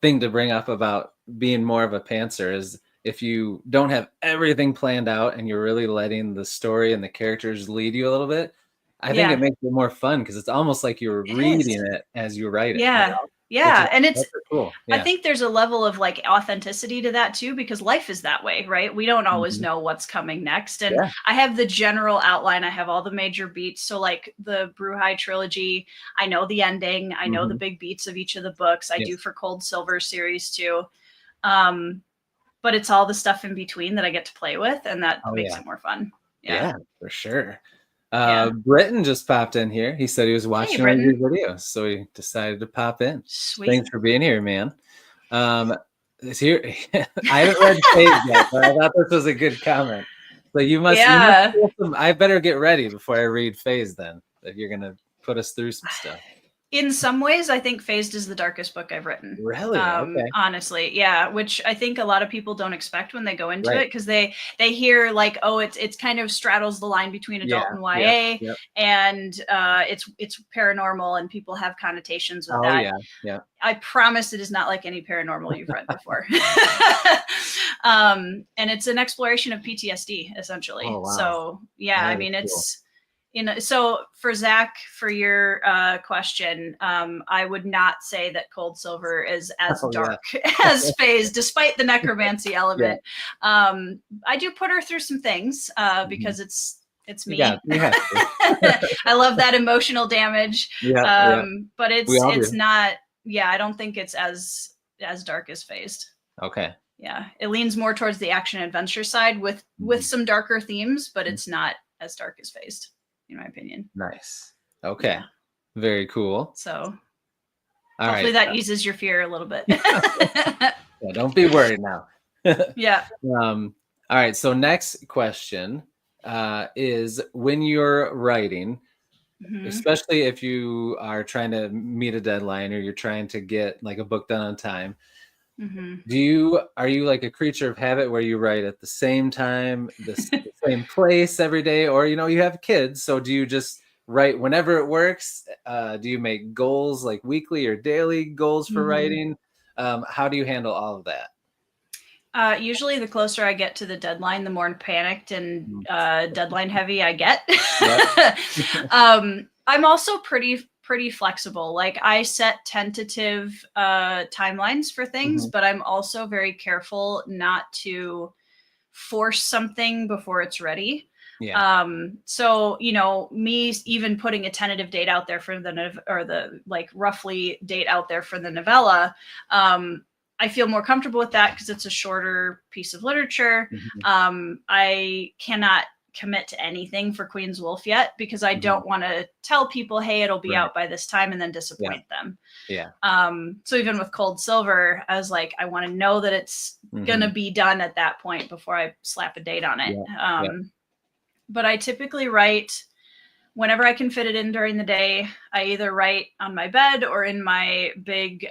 thing to bring up about being more of a pantser, is if you don't have everything planned out and you're really letting the story and the characters lead you a little bit, I think it makes it more fun, because it's almost like you're reading it as you write it. Yeah. You know? Yeah. And it's cool. I think there's a level of like authenticity to that too, because life is that way, right? We don't always know what's coming next. And I have the general outline. I have all the major beats. So like the Bruhai trilogy, I know the ending. I know the big beats of each of the books. I do for Cold Silver series too. But it's all the stuff in between that I get to play with, and that makes it more fun. Yeah, for sure. Britton just popped in here. He said he was watching one of your videos, so he decided to pop in. Sweet. Thanks for being here, man. Here, I haven't read Phase yet, but I thought this was a good comment. So you must I better get ready before I read Phase then, if you're gonna put us through some stuff. In some ways, I think Phased is the darkest book I've written. Really? Okay. Honestly, yeah. Which I think a lot of people don't expect when they go into it, because they hear like, oh, it's kind of straddles the line between adult and YA, and it's paranormal, and people have connotations with that. Yeah. I promise it is not like any paranormal you've read before. And it's an exploration of PTSD essentially. Oh, wow. So yeah, I mean, it's. So for Zach, for your question, I would not say that Cold Silver is as dark as Phase, despite the necromancy element. I do put her through some things because it's me. Yeah, I love that emotional damage. But it's not. Yeah, I don't think it's as dark as Phased. Okay. Yeah, it leans more towards the action adventure side with some darker themes, but it's not as dark as Phased, in my opinion. Nice. Okay. Yeah. Very cool. So hopefully that eases your fear a little bit. Don't be worried now. Yeah. All right. So next question is, when you're writing, especially if you are trying to meet a deadline or you're trying to get like a book done on time, are you like a creature of habit where you write at the same time, the same place every day, or you have kids, so do you just write whenever it works? Do you make goals, like weekly or daily goals for writing? How do you handle all of that? Usually the closer I get to the deadline, the more panicked and deadline heavy I get. I'm also pretty flexible. Like, I set tentative timelines for things, but I'm also very careful not to force something before it's ready. So me even putting a tentative date out there for the like roughly date out there for the novella, I feel more comfortable with that because it's a shorter piece of literature. I cannot commit to anything for Queen's Wolf yet because I don't want to tell people, hey, it'll be out by this time, and then disappoint them. So even with Cold Silver, I was like, I want to know that it's gonna be done at that point before I slap a date on it. But I typically write whenever I can fit it in during the day. I either write on my bed or in my big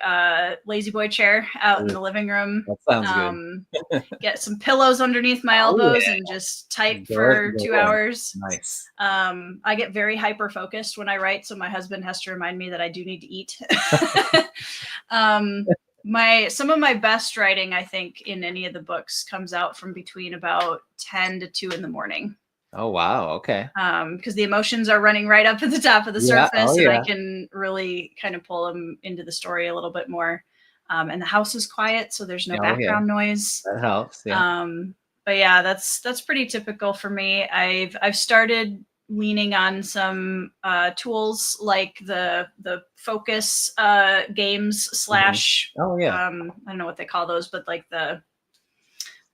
lazy boy chair out in the living room. That sounds good. Get some pillows underneath my elbows and just type for 2 hours. Nice. I get very hyper focused when I write, so my husband has to remind me that I do need to eat. Some of my best writing, I think, in any of the books comes out from between about 10 to 2 in the morning. Oh, wow. Okay. Because the emotions are running right up at the top of the Yeah. Oh, surface, and I yeah. can really kind of pull them into the story a little bit more. And the house is quiet, so there's no Oh, yeah. background noise. That helps. Yeah. But yeah, that's pretty typical for me. I've started leaning on some tools like the focus games slash Oh, yeah. I don't know what they call those, but like the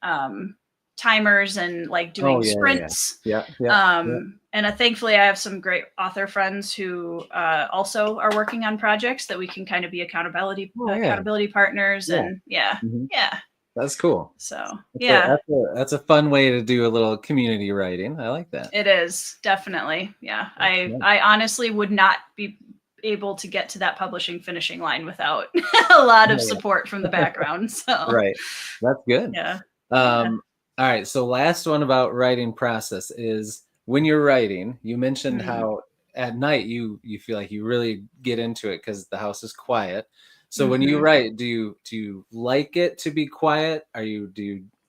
um, timers and like doing Oh, yeah. Yeah. sprints. Yeah. Yeah. Yeah. And thankfully, I have some great author friends who also are working on projects that we can kind of be accountability Oh, yeah. partners. Yeah. And yeah, Mhm. yeah. That's cool. So yeah, That's a fun way to do a little community writing. I like that. it is definitely. Yeah, That's nice. I honestly would not be able to get to that publishing finishing line without a lot of Oh, yeah. support from the background. So Right. That's good. yeah. Yeah. All right. So last one about writing process is when you're writing, you mentioned how at night you feel like you really get into it because the house is quiet. So when you write, do you like it to be quiet? Are you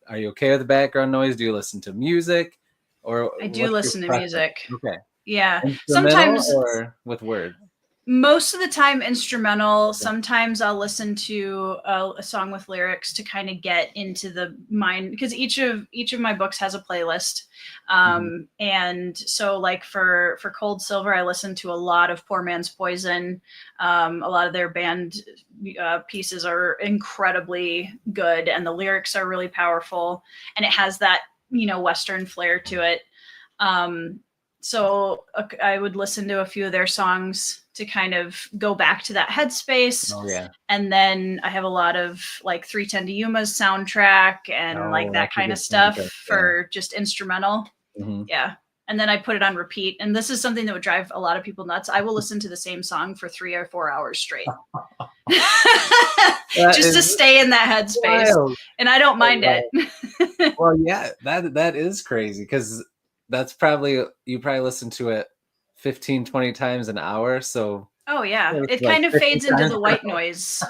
okay with the background noise? Do you listen to music? Or I do what's your listen to preference? music. Okay. Yeah. Instrumental Sometimes or with words? most of the time instrumental. Sometimes I'll listen to a song with lyrics to kind of get into the mind, because each of my books has a playlist. And so like for Cold Silver, I listened to a lot of Poor Man's Poison. A lot of their band pieces are incredibly good, and the lyrics are really powerful, and it has that, Western flair to it. So I would listen to a few of their songs to kind of go back to that headspace. Oh, yeah. And then I have a lot of like 310 to Yuma's soundtrack and like that kind of stuff for just instrumental. Yeah. And then I put it on repeat. And this is something that would drive a lot of people nuts. I will listen to the same song for 3 or 4 hours straight. Just to stay in that headspace. Wild. And I don't mind it. Well, yeah, that is crazy, because that's you probably listen to it 15, 20 times an hour. So oh yeah, it like kind of fades into the white noise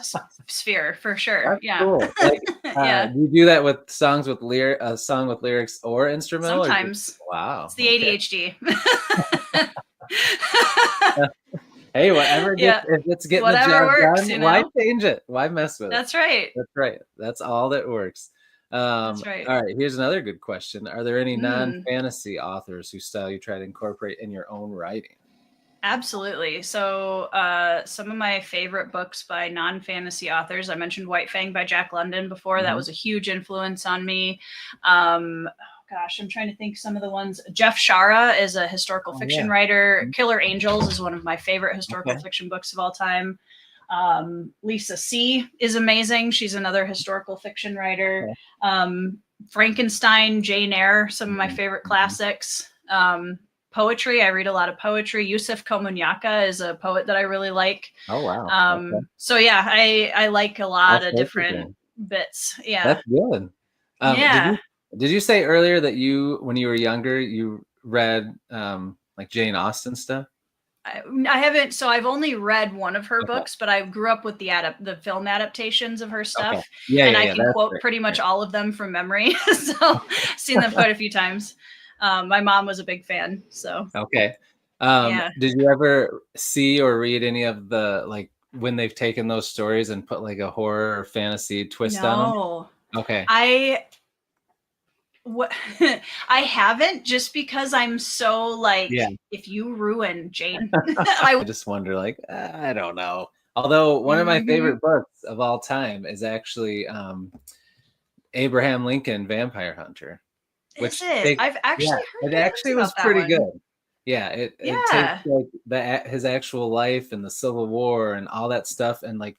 sphere for sure. That's yeah. Cool. Like, yeah. Do you do that with songs with a song with lyrics or instrumental? Sometimes. Wow. It's the ADHD. Hey, whatever. If it's getting whatever the job works, done, why change it? Why mess with it? That's right. That's right. That's all that works. That's right. All right. Here's another good question. Are there any non-fantasy authors whose style you try to incorporate in your own writing? Absolutely. So some of my favorite books by non-fantasy authors, I mentioned White Fang by Jack London before. That was a huge influence on me. Gosh, I'm trying to think some of the ones. Jeff Shara is a historical fiction writer. Killer Angels is one of my favorite historical fiction books of all time. Lisa C. is amazing. She's another historical fiction writer. Frankenstein, Jane Eyre, some of my favorite classics. Poetry, I read a lot of poetry. Yusuf Komunyakaa is a poet that I really like. Oh, wow. So yeah, I like a lot of different bits. Yeah. That's good. Yeah. Did you say earlier that when you were younger, you read like Jane Austen stuff? I haven't. So I've only read one of her books, but I grew up with the film adaptations of her stuff. And I can quote pretty much all of them from memory. So I've seen them quite a few times. My mom was a big fan. So okay. Did you ever see or read any of the, like, when they've taken those stories and put like a horror or fantasy twist on them? No. Okay. I haven't, just because I'm so like, if you ruin Jane, I just wonder, like, I don't know. Although one of my favorite books of all time is actually Abraham Lincoln Vampire Hunter. Which I've actually heard it actually was pretty good. Yeah, it takes like his actual life and the Civil War and all that stuff, and like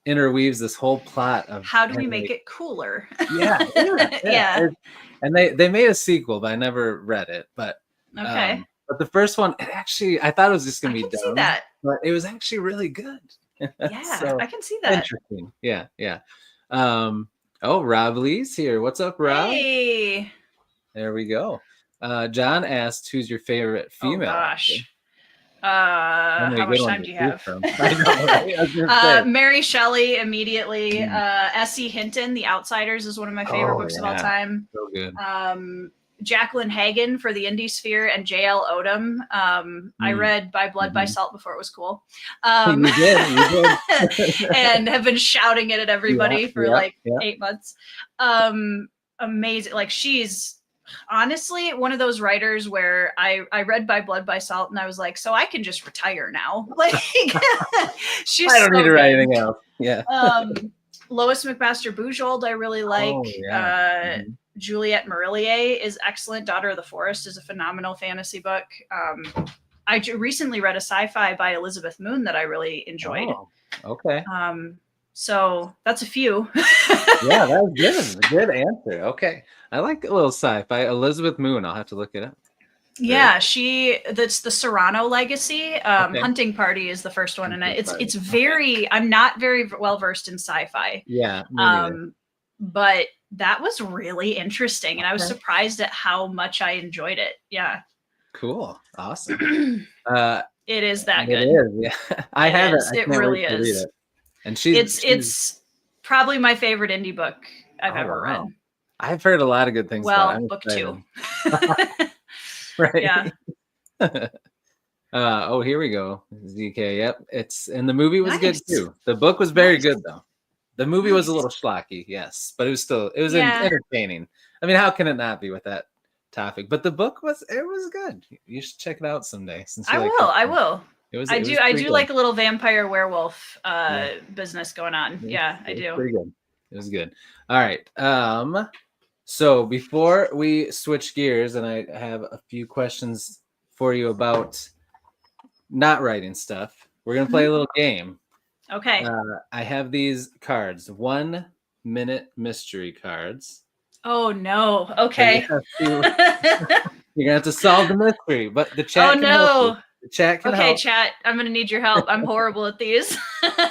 interweaves this whole plot of how do we make it cooler. Yeah. And they made a sequel, but I never read it. But but the first one, I thought it was just gonna be dumb. See that. But it was actually really good. Yeah, so, I can see that. Interesting. Yeah. Oh, Rob Lee's here. What's up, Rob? Hey. There we go. John asked, who's your favorite female? Oh, gosh. How much time do you have? I know, right? Mary Shelley immediately. S.E. Hinton, The Outsiders, is one of my favorite books of all time. So good. Jacqueline Hagan for the Indie Sphere and J.L. Odom. I read By Blood, by Salt before it was cool. You did. And have been shouting it at everybody for 8 months. Amazing. Like, she's honestly one of those writers where I read By Blood, by Salt and I was like, so I can just retire now. Like, she's I don't need to write anything else. Yeah. Lois McMaster Bujold, I really like. Juliette Marillier is excellent. Daughter of the Forest is a phenomenal fantasy book. I recently read a sci-fi by Elizabeth Moon that I really enjoyed. Oh, okay. So that's a few. Yeah, that was good. Good answer. Okay. I like a little sci-fi. Elizabeth Moon. I'll have to look it up. Yeah, that's the Serrano legacy. Hunting Party is the first one, and it's very. I'm not very well versed in sci-fi. Yeah. But that was really interesting, and I was surprised at how much I enjoyed it. Yeah. Cool. Awesome. It is that good. It is. Yeah. I have it. It really is. And it's probably my favorite indie book I've ever read. I've heard a lot of good things. Well, book 2. Right. Yeah. Here we go. ZK. Yep. And the movie was good too. The book was very good though. The movie was a little schlocky, yes, but it was entertaining. I mean, how can it not be with that topic? But the book was good. You should check it out someday. I will. I do like a little vampire werewolf business going on. Yeah, I do. Pretty good. It was good. All right. So before we switch gears, and I have a few questions for you about not writing stuff, we're gonna play a little game. Okay. I have these cards, 1 minute mystery cards. Oh no. Okay. You're gonna have to solve the mystery, but the chat can help you. The chat can help. Okay, chat. I'm gonna need your help. I'm horrible at these.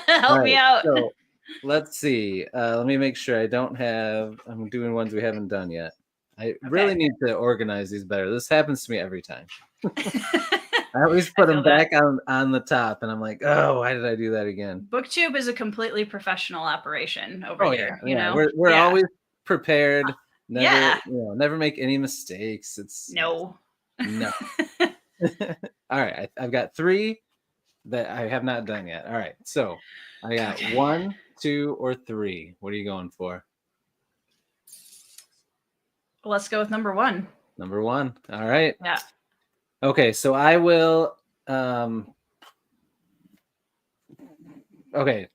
Help me out. So let's see. Let me make sure I'm doing ones we haven't done yet. I really need to organize these better. This happens to me every time. I always put them back on the top, and I'm like, oh, why did I do that again? BookTube is a completely professional operation over here. You know, we're always prepared. Never make any mistakes. No. All right, I've got 3 that I have not done yet. All right, so I got 1, 2, or 3. What are you going for? Let's go with number 1. Number 1. All right. Yeah. Okay, so I will. Okay,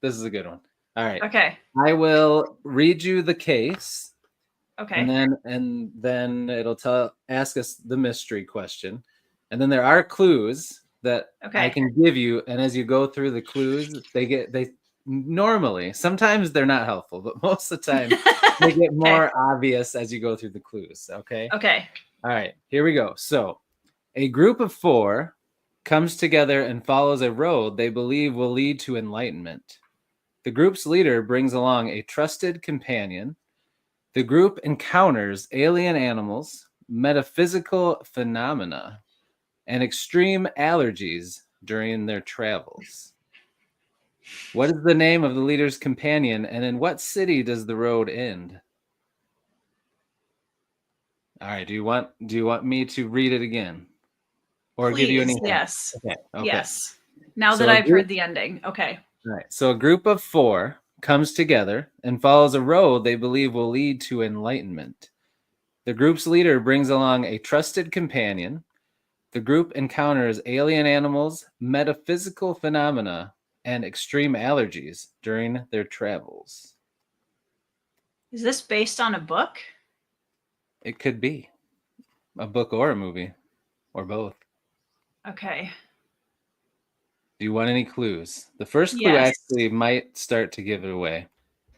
this is a good one. All right. Okay. I will read you the case. Okay. And then it'll ask us the mystery question, and then there are clues that I can give you. And as you go through the clues, sometimes they're not helpful, but most of the time they get more obvious as you go through the clues. Okay. Okay. All right. Here we go. So. A group of 4 comes together and follows a road they believe will lead to enlightenment. The group's leader brings along a trusted companion. The group encounters alien animals, metaphysical phenomena, and extreme allergies during their travels. What is the name of the leader's companion, and in what city does the road end? All right. Do you want me to read it again? Or please, give you any hints? Yes. Okay. Yes. Now that I've heard the ending. Okay. All right. So a group of 4 comes together and follows a road they believe will lead to enlightenment. The group's leader brings along a trusted companion. The group encounters alien animals, metaphysical phenomena, and extreme allergies during their travels. Is this based on a book? It could be a book or a movie or both. Okay. Do you want any clues? The first clue actually might start to give it away.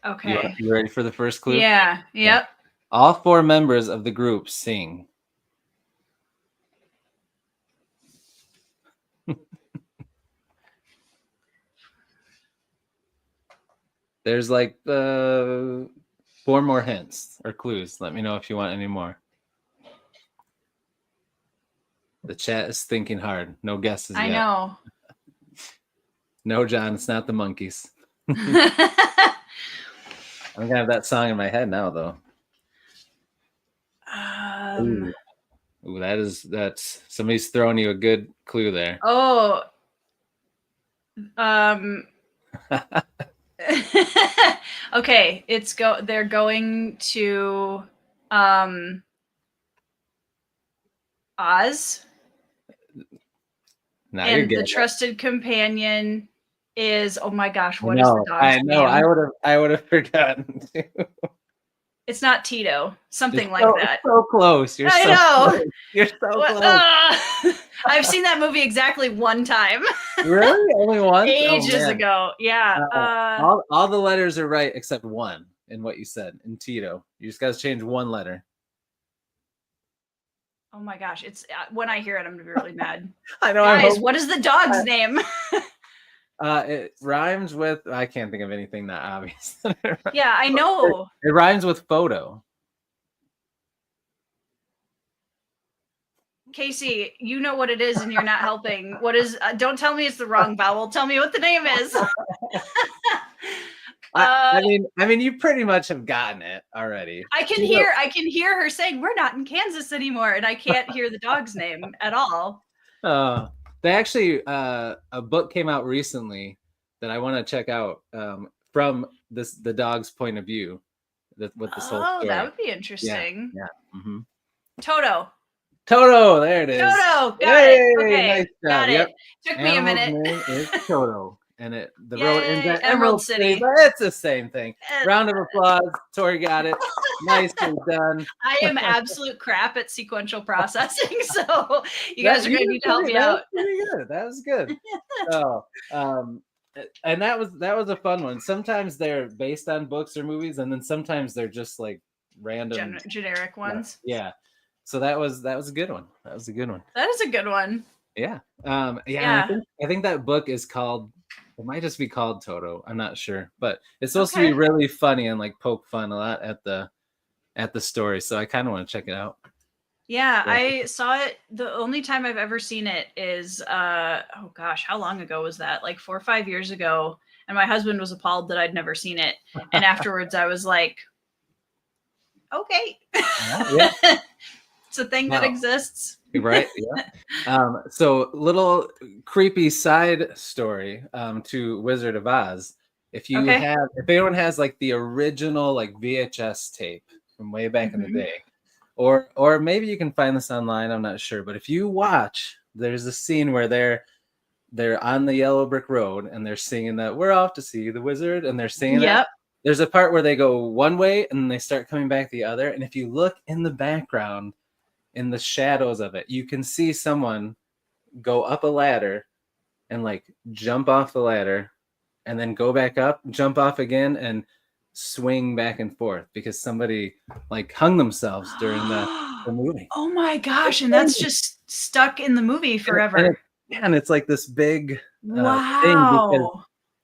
Okay. You ready for the first clue? Yeah. Yep. All 4 members of the group sing. There's like 4 more hints or clues. Let me know if you want any more. The chat is thinking hard. No guesses yet. I know. No, John, it's not the Monkees. I'm gonna have that song in my head now, though. Ooh, that's somebody's throwing you a good clue there. Oh, okay. They're going to Oz. Now and the trusted companion is, oh my gosh, what is the dog's name? I would have forgotten too. It's not Tito. Something like that. So close. I know. Close. You're so close. I've seen that movie exactly one time. Really? Only once? Ages ago. Yeah. All the letters are right except one in what you said in Tito. You just got to change one letter. Oh my gosh. It's when I hear it, I'm going to be really mad. I know. Guys, what is the dog's name? It rhymes with, I can't think of anything that obvious. Yeah, I know. It rhymes with photo. Casey, you know what it is and you're not helping. What is, don't tell me it's the wrong vowel. Tell me what the name is. I mean, you pretty much have gotten it already. I can hear her saying, we're not in Kansas anymore. And I can't hear the dog's name at all. They actually, a book came out recently that I want to check out from the dog's point of view. With this whole story. That would be interesting. Yeah. Mm-hmm. Toto, there it is. Toto, got it. Okay, nice job. Got it. Yep. Took me a minute. Name is Toto, and the Yay, road ends at Emerald City. But it's the same thing. Round of applause. Tori got it. Nicely done. I am absolute crap at sequential processing, so you guys are going to need to help me out. Pretty good. That was good. So, and that was a fun one. Sometimes they're based on books or movies, and then sometimes they're just like random generic ones. Yeah. So that was a good one. That was a good one. That is a good one. Yeah. I think that book is called, it might just be called Toto. I'm not sure, but it's supposed to be really funny and like poke fun a lot at the story. So I kind of want to check it out. Yeah, I saw it. The only time I've ever seen it is, oh gosh, how long ago was that? Like 4 or 5 years ago. And my husband was appalled that I'd never seen it. And afterwards I was like, okay. Yeah. It's a thing that exists. Right. Yeah. So little creepy side story to Wizard of Oz. If anyone has like the original like VHS tape from way back in the day, or maybe you can find this online, I'm not sure, but if you watch, there's a scene where they're on the yellow brick road and they're singing that we're off to see the wizard, and they're singing that. There's a part where they go one way and they start coming back the other, and if you look in the background in the shadows of it, you can see someone go up a ladder and like jump off the ladder and then go back up, jump off again, and swing back and forth because somebody like hung themselves during the movie. Oh my gosh. And that's just stuck in the movie forever. And it's like this big thing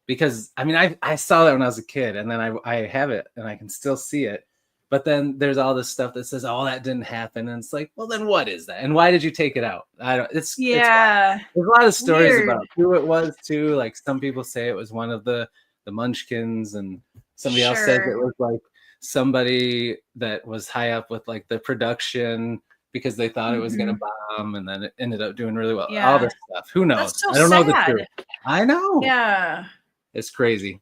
because I mean, I saw that when I was a kid, and then I have it and I can still see it. But then there's all this stuff that says, "Oh, that didn't happen," and it's like, well, then what is that? And why did you take it out? I don't. There's a lot of stories about who it was too. Like some people say it was one of the Munchkins, and somebody else says it was like somebody that was high up with like the production because they thought it was going to bomb, and then it ended up doing really well. All this stuff. Who knows? That's so I don't know the sad. truth. I know. Yeah. It's crazy.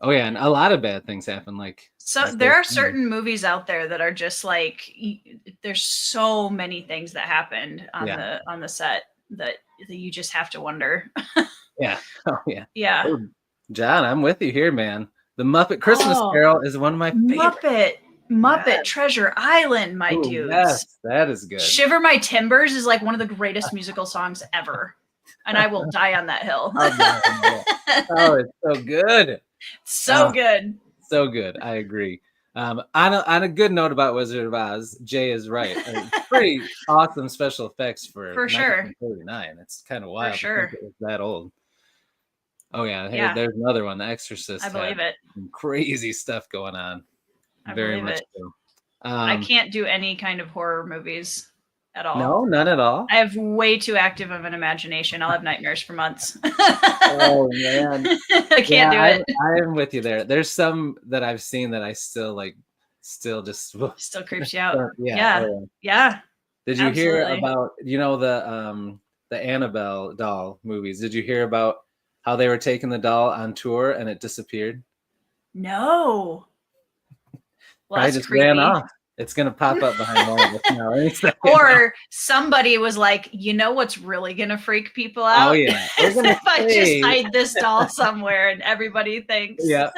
Oh yeah, and a lot of bad things happen. Like there are certain movies out there that are just like there's so many things that happened on the set that you just have to wonder. Yeah. Oh yeah. Yeah. Oh, John, I'm with you here, man. The Muppet Christmas Carol is one of my favorites. Muppet Treasure Island, my dudes. Yes, that is good. Shiver My Timbers is like one of the greatest musical songs ever, and I will die on that hill. Oh, it's so good. So good. So good. I agree. On a good note about Wizard of Oz, Jay is right. Pretty awesome special effects for 1939. It's kind of wild. For sure. To think it was that old. Oh yeah. There's another one. The Exorcist. I believe it. Some crazy stuff going on. I Very believe much it. so. I can't do any kind of horror movies at all. No, none at all. I have way too active of an imagination. I'll have nightmares for months. Oh man, I can't do it. I am with you there. There's some that I've seen that I still just still creeps you out. Yeah. Yeah. Did you hear Absolutely. about, the Annabelle doll movies? Did you hear about how they were taking the doll on tour and it disappeared? No. Well, Probably that's just ran creepy. off. It's gonna pop up behind one of us now any second. Or somebody was like, you know what's really gonna freak people out? Oh yeah, we're Is gonna if I just say. hide this doll somewhere and everybody thinks. Yeah,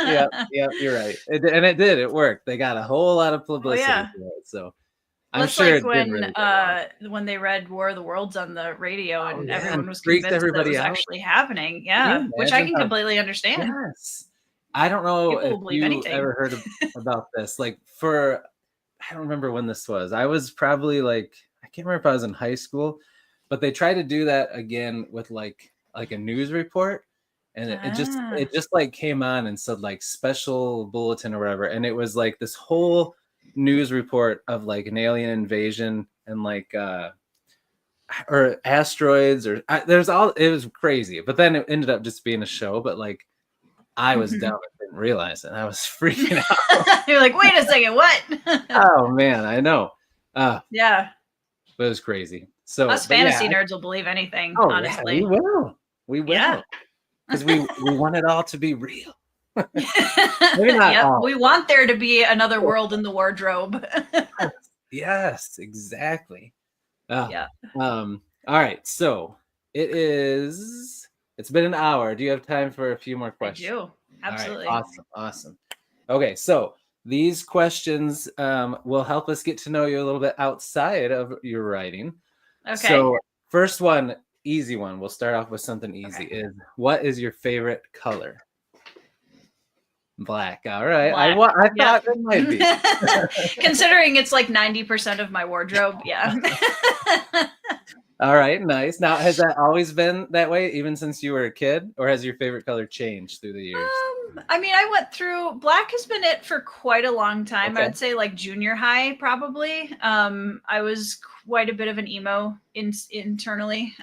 you're right. And it did. It worked. They got a whole lot of Oh publicity yeah. for it. So Well, I'm it's sure like it did really go well. when they read War of the Worlds on the radio Oh and yeah, and everyone was freaked convinced that it everybody was out. actually happening. Can Yeah, you which I imagine can how? completely understand. Yes. I don't know People if will believe you anything. ever heard about this. Like I don't remember when this was. I was probably like, I can't remember if I was in high school, but they tried to do that again with like a news report, and Ah. it just like came on and said like special bulletin or whatever, and it was like this whole news report of like an alien invasion and like or asteroids or it was crazy, but then it ended up just being a show. But like I was dumb and didn't realize it. I was freaking out. You're like, wait a second, what? Oh man, I know. Yeah. But it was crazy. So Us but fantasy yeah. nerds will believe anything, Oh yeah, we honestly. will. We Yeah. will. Because we want it all to be real. Maybe not Yep. all. We want there to be another world in the wardrobe. Yes, exactly. Yeah. All right. So it's been an hour. Do you have time for a few more I questions? do. Absolutely. All right, awesome. Okay, so these questions will help us get to know you a little bit outside of your writing. Okay. So first one, easy one. We'll start off with something easy. Okay. Is what is your favorite color? Black. All right. Black. I thought it might be. Considering it's like 90% of my wardrobe. Yeah. All right. Nice. Now, has that always been that way, even since you were a kid, or has your favorite color changed through the years? I mean, I went through black has been it for quite a long time. Okay. I would say like junior high, probably. I was quite a bit of an emo internally.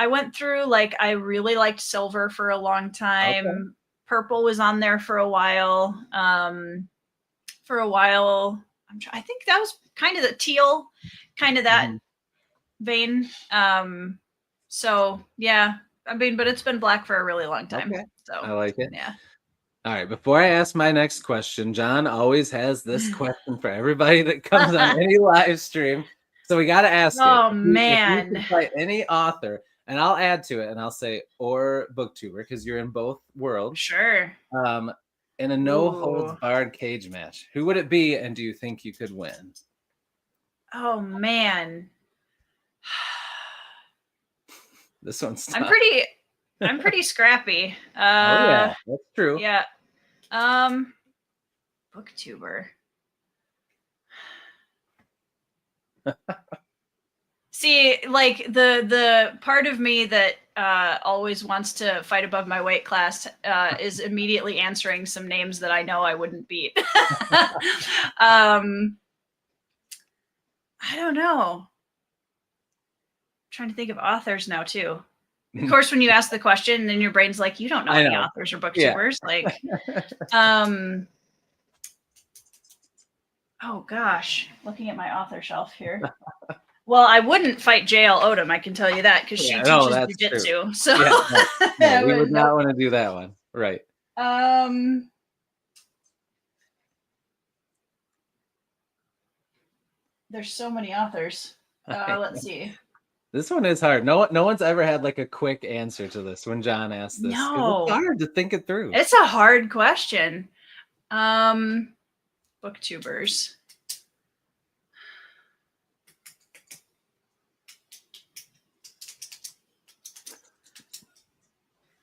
I went through like I really liked silver for a long time. Okay. Purple was on there for a while. I think that was kind of the teal, kind of that vein. So yeah, I mean, but it's been black for a really long time. Okay. So I like it. Yeah. All right. Before I ask my next question, John always has this question for everybody that comes on any live stream. So we got to ask it. Oh If man. you can cite any author, and I'll add to it, and I'll say or booktuber because you're in both worlds. Sure. In a no holds barred cage match, who would it be, and do you think you could win? Oh man. This one's tough. I'm pretty scrappy. Oh yeah, that's true. Yeah. Booktuber. See, like the part of me that always wants to fight above my weight class is immediately answering some names that I know I wouldn't beat. I don't know. I'm trying to think of authors now too. Of course, when you ask the question, then your brain's like, you don't know any authors or booktubers. Yeah. Like, oh gosh, looking at my author shelf here. Well, I wouldn't fight JL Odom, I can tell you that, because she teaches jiu-jitsu. So no, we would not want to do that one. Right. There's so many authors. Let's see. This one is hard. No one's ever had like a quick answer to this when John asked this. No. It's hard to think it through. It's a hard question. Booktubers.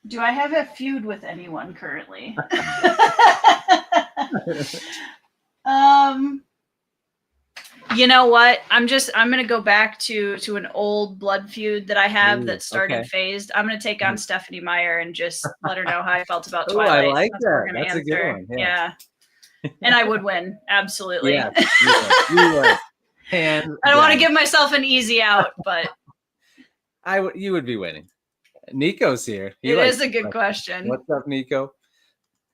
Do I have a feud with anyone currently? You know what? I'm going to go back to an old blood feud that I have that started phased. I'm going to take on Stephanie Meyer and just let her know how I felt about Twilight. I like that. That's a good one. Yeah. And I would win. Absolutely. Yeah, you would. I don't want to give myself an easy out, but you would be winning. Nico's here. It is a good question. What's up, Nico?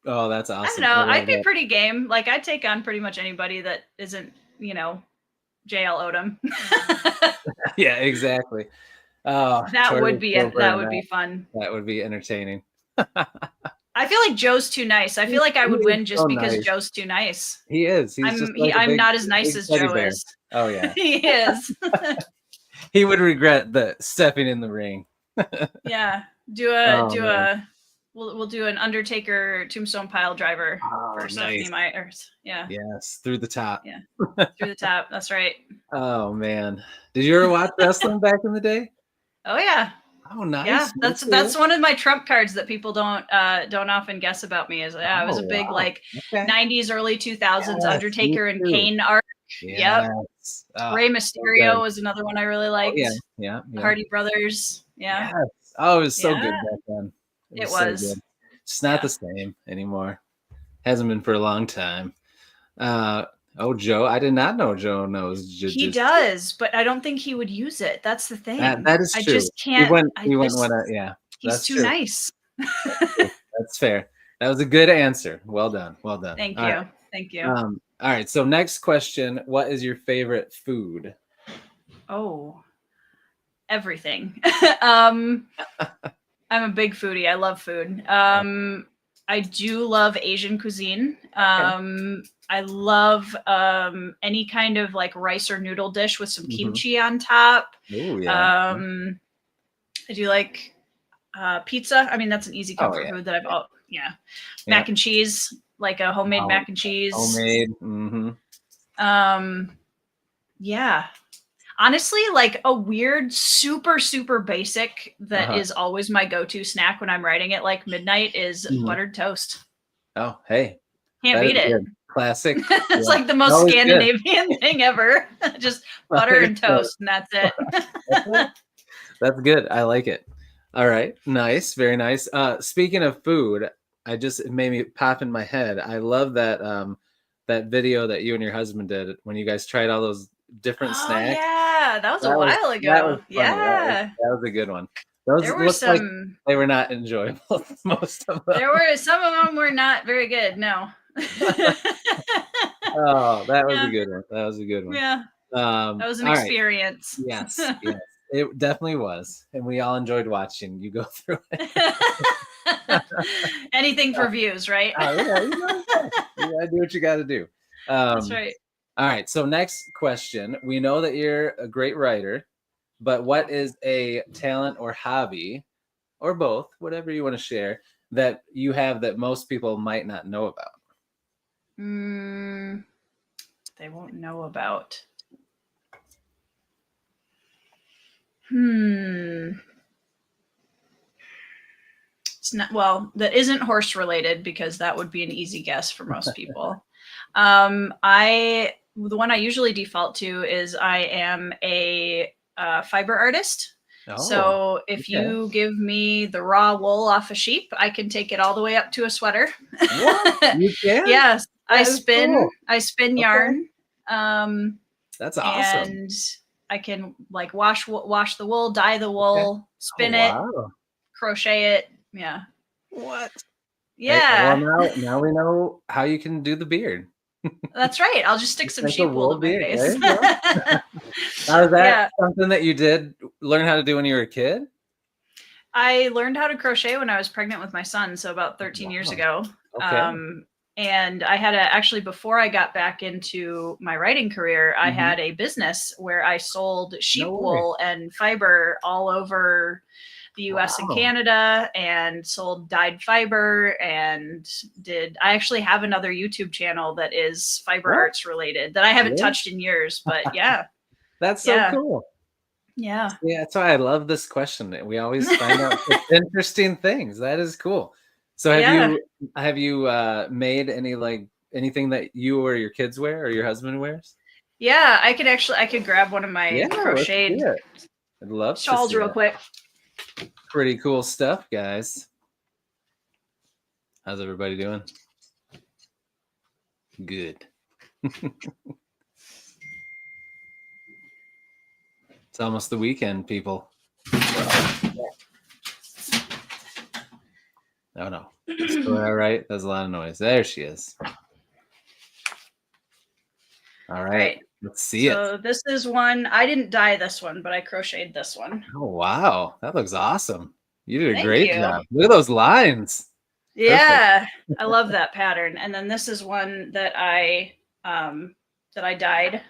Oh, that's awesome. I don't know. I'd be pretty game. Like I'd take on pretty much anybody that isn't, JL Odom. Yeah, exactly. Oh, that would be fun. That would be entertaining. I feel like Joe's too nice. I feel like I would win just because Joe's too nice. He is. I'm not as nice as Joe is. Oh yeah, he is. He would regret the stepping in the ring. Yeah, we'll do an Undertaker tombstone pile driver for Stephanie Myers. Yeah. Yes, through the top. Yeah, through the top. That's right. Oh man, did you ever watch wrestling back in the day? Oh yeah. Oh nice. Yeah, that's one of my trump cards that people don't often guess about me. Is I was a big 90s, early 2000s Undertaker and Kane art. Yes. Yep. Rey Mysterio was another one I really liked. Oh, yeah. Hardy Brothers. Yeah. Yes. Oh, it was so good back then. It was. So good. It's not the same anymore. Hasn't been for a long time. Joe, I did not know Joe knows jiu-jitsu. He does, but I don't think he would use it. That's the thing. That is true. I just can't. He's too nice. That's fair. That was a good answer. Well done. Thank you. Thank you. All right. So next question: what is your favorite food? Oh, everything. I'm a big foodie. I love food. I do love Asian cuisine. I love any kind of like rice or noodle dish with some kimchi on top. Ooh, yeah. I do like pizza. I mean, that's an easy comfort food that mac and cheese, like a homemade mac and cheese. Homemade. Yeah. Honestly, like a weird, super, super basic that is always my go-to snack when I'm writing at like midnight is buttered toast. Oh, hey. Can't beat it. Good. Classic. It's like the most Scandinavian thing ever. Just butter and toast, and that's it. That's good. I like it. All right. Nice. Very nice. Speaking of food, it made me pop in my head. I love that that video that you and your husband did when you guys tried all those different snacks. Yeah, that was a while ago. That was a good one. There were some. Like they were not enjoyable. Most of them. Some of them were not very good. No. Oh, that was a good one. Yeah. That was an experience. Right. Yes. It definitely was, and we all enjoyed watching you go through it. Anything for views, right? You gotta do what you got to do. That's right. All right. So next question: we know that you're a great writer, but what is a talent or hobby, or both, whatever you want to share, that you have that most people might not know about? They won't know about. It's not, well, that isn't horse related because that would be an easy guess for most people. The one I usually default to is I am a fiber artist. So if you give me the raw wool off a sheep, I can take it all the way up to a sweater. What? You can? Yes. I spin yarn. That's awesome. And I can like wash the wool, dye the wool, spin it, crochet it. Yeah. What? Yeah. Well, now we know how you can do the beard. That's right. I'll just stick some sheep wool to my face. Now, is that something that you did learn how to do when you were a kid? I learned how to crochet when I was pregnant with my son, so about 13 years ago. And I had actually, before I got back into my writing career, I had a business where I sold sheep wool and fiber all over the US and Canada, and sold dyed fiber, and I actually have another YouTube channel that is fiber arts related that I haven't touched in years, but yeah. That's so cool. Yeah. Yeah. That's why I love this question. We always find out interesting things. That is cool. So have you made anything that you or your kids wear or your husband wears? Yeah, I could grab one of my crocheted I'd love shawls real quick. Pretty cool stuff, guys. How's everybody doing? Good. It's almost the weekend, people. Oh no. All right. That's a lot of noise. There she is. All right. Let's see it. So this is one, I didn't dye this one, but I crocheted this one. Oh, wow. That looks awesome. You did a Thank great you. job. Look at those lines. Yeah, I love that pattern. And then this is one that I dyed.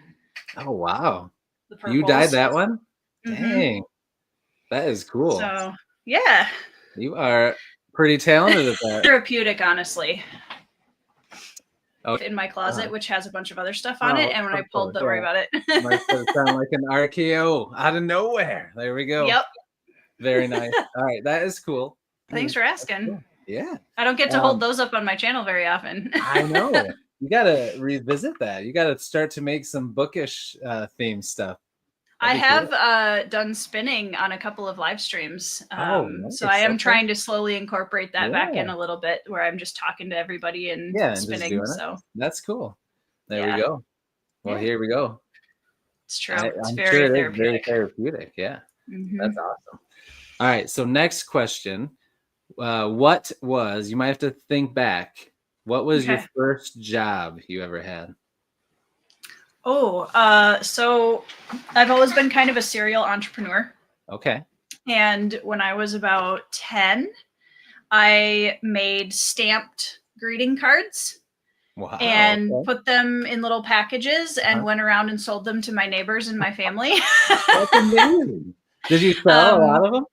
Oh, wow. The You dyed purples. that one? Mhm. Dang. That is cool. So yeah. You are pretty talented at that. Therapeutic, honestly. Oh, In my closet, which has a bunch of other stuff on it. And when I pulled, don't worry about it. Might sound like an RKO out of nowhere. There we go. Yep. Very nice. All right, that is cool. Thanks for asking. Cool. Yeah. I don't get to hold those up on my channel very often. I know. You got to revisit that. You got to start to make some bookish theme stuff. I have done spinning on a couple of live streams. Nice. So I am trying to slowly incorporate that back in a little bit, where I'm just talking to everybody and spinning. So that's cool. There we go. Well, here we go. It's true. It's very therapeutic. Very therapeutic. Yeah. That's awesome. All right. So next question. What was, you might have to think back, what was your first job you ever had? So I've always been kind of a serial entrepreneur. Okay. And when I was about 10, I made stamped greeting cards. Wow. And put them in little packages and went around and sold them to my neighbors and my family. That's amazing. Did you sell a lot of them?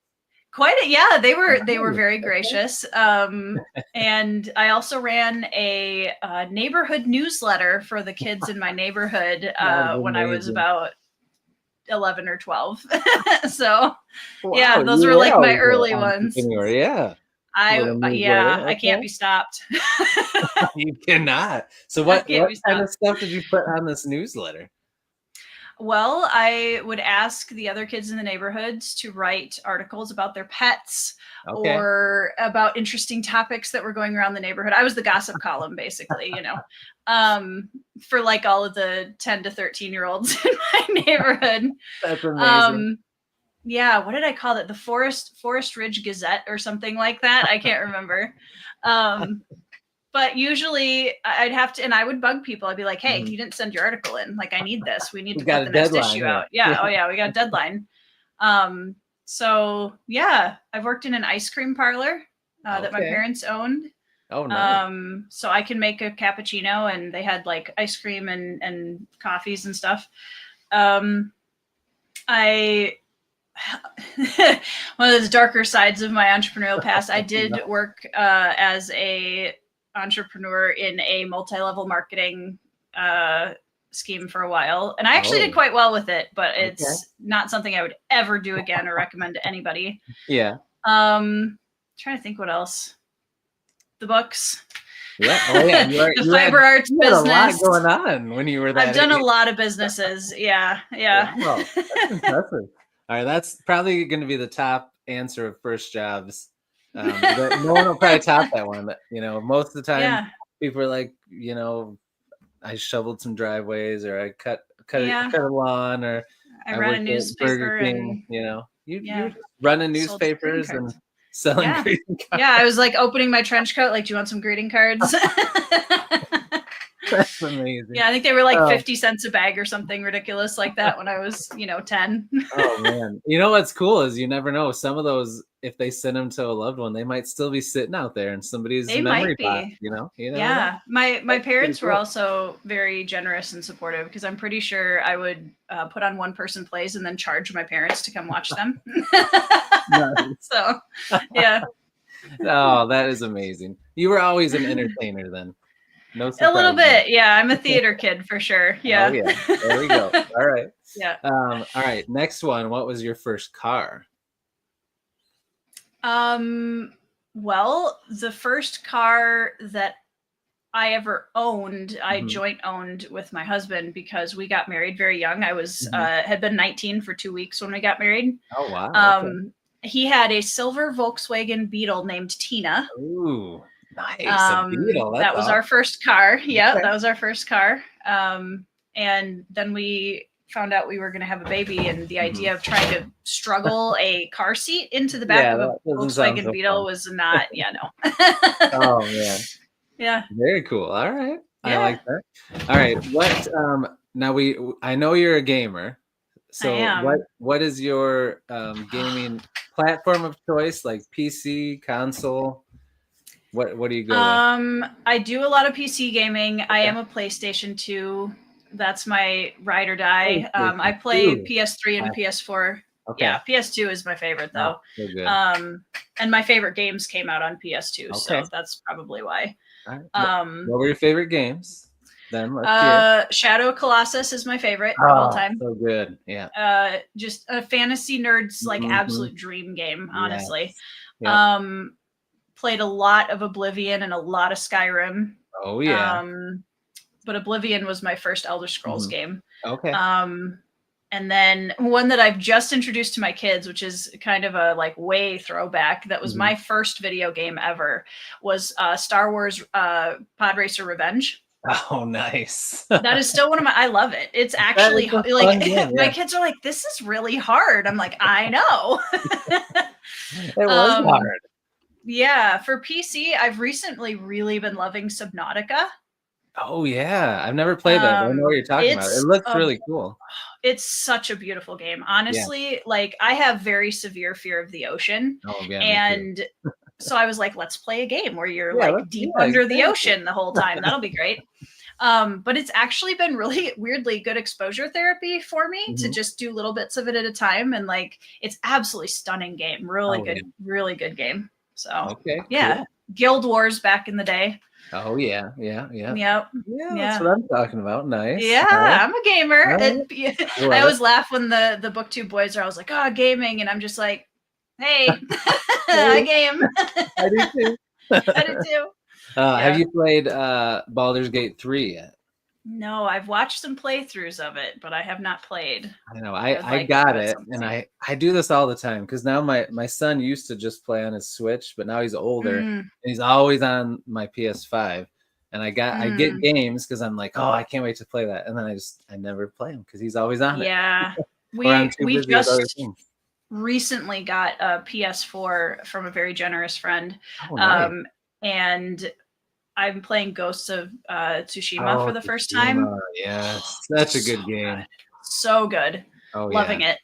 Yeah, they were very gracious. And I also ran a neighborhood newsletter for the kids in my neighborhood when I was about 11 or 12. So yeah, those were like my early ones. Yeah. I can't be stopped. You cannot. So what kind of stuff did you put on this newsletter? Well, I would ask the other kids in the neighborhoods to write articles about their pets or about interesting topics that were going around the neighborhood. I was the gossip column, basically, for like all of the 10 to 13-year-olds in my neighborhood. That's amazing. Yeah, what did I call it? The Forest Ridge Gazette or something like that. I can't remember. But usually I'd have to, and I would bug people. I'd be like, hey, you didn't send your article in. Like, I need this. We need to put the next issue out. Yeah. Oh yeah. We got a deadline. So yeah, I've worked in an ice cream parlor that my parents owned. Oh, nice. So I can make a cappuccino, and they had like ice cream and coffees and stuff. One of those darker sides of my entrepreneurial past, I did work as a entrepreneur in a multi-level marketing scheme for a while, and I actually did quite well with it, but it's not something I would ever do again or recommend to anybody. Yeah. Trying to think what else. The books. Yeah. Oh yeah. The fiber arts business. Had a lot going on when you were there. I've done a lot of businesses. Yeah. Wow, that's impressive. All right, that's probably going to be the top answer of first jobs. But no one will probably top that one. But, most of the time, people are like, I shoveled some driveways, or I cut a lawn, or I ran a newspaper, and you're running newspapers and selling greeting cards. Yeah, I was like opening my trench coat, like, do you want some greeting cards? That's amazing. Yeah, I think they were like 50 cents a bag or something ridiculous like that when I was, 10. Oh man. What's cool is you never know. Some of those, if they send them to a loved one, they might still be sitting out there in somebody's memory box, Yeah. My parents were also very generous and supportive, because I'm pretty sure I would put on one person plays and then charge my parents to come watch them. So, yeah. Oh, that is amazing. You were always an entertainer then. No surprise. A little bit. Yeah. I'm a theater kid for sure. Yeah. Oh, yeah. There we go. All right. Yeah. All right. Next one. What was your first car? Well, the first car that I ever owned, I joint owned with my husband, because we got married very young. I was had been 19 for 2 weeks when we got married. Oh wow. He had a silver Volkswagen Beetle named Tina. Ooh. Nice. A Beetle. That was our first car. Yeah, that was our first car. And then we found out we were going to have a baby, and the idea of trying to struggle a car seat into the back of a Volkswagen Beetle was not. Yeah, no. Oh man. Yeah. Very cool. All right. I like that. All right. What now I know you're a gamer. So I am. what is your gaming platform of choice? Like PC, console? What do you go with? I do a lot of PC gaming. I am a PlayStation 2. That's my ride or die. I PlayStation play 2. PS3 and PS4. Okay. Yeah, PS2 is my favorite though. Oh, so good. And my favorite games came out on PS2, Okay. so that's probably why. All right. What were your favorite games? Then let's hear. Shadow Colossus is my favorite of all time. So good. Yeah. Just a fantasy nerd's like absolute dream game, honestly. Yes. Yep. Played a lot of Oblivion and a lot of Skyrim. Oh yeah. But Oblivion was my first Elder Scrolls game. Okay. And then one that I've just introduced to my kids, which is kind of a like way throwback. That was my first video game ever. Was Star Wars Pod Racer Revenge. Oh, nice. That is still one of my. I love it. It's actually like game, my kids are like, "This is really hard." I'm like, "I know." It was hard. Yeah, for PC, I've recently really been loving Subnautica. Oh yeah, I've never played that. I know what you're talking about. It looks really cool. It's such a beautiful game. Honestly, like I have very severe fear of the ocean. Oh yeah. And so I was like, let's play a game where you're like deep under the ocean the whole time. That'll be great. But it's actually been really weirdly good exposure therapy for me to just do little bits of it at a time. And like, it's absolutely stunning game. Really really good game. So yeah, cool. Guild Wars back in the day. Oh yeah. Yep. Yeah, that's what I'm talking about. Nice. Yeah, I'm a gamer. I always laugh when the booktube boys are always like, "Oh, gaming," and I'm just like, "Hey, I game." I do too. I do too. Have you played Baldur's Gate 3 yet? No, I've watched some playthroughs of it, but I have not played. I know. I got it, and I do this all the time because now my son used to just play on his Switch, but now he's older and he's always on my PS5. And I get games because I'm like, oh, I can't wait to play that, and then I never play them because he's always on it. Yeah, we just recently got a PS4 from a very generous friend, and I'm playing Ghosts of Tsushima for the first time. Yeah, such a good game. So good. Oh, loving it.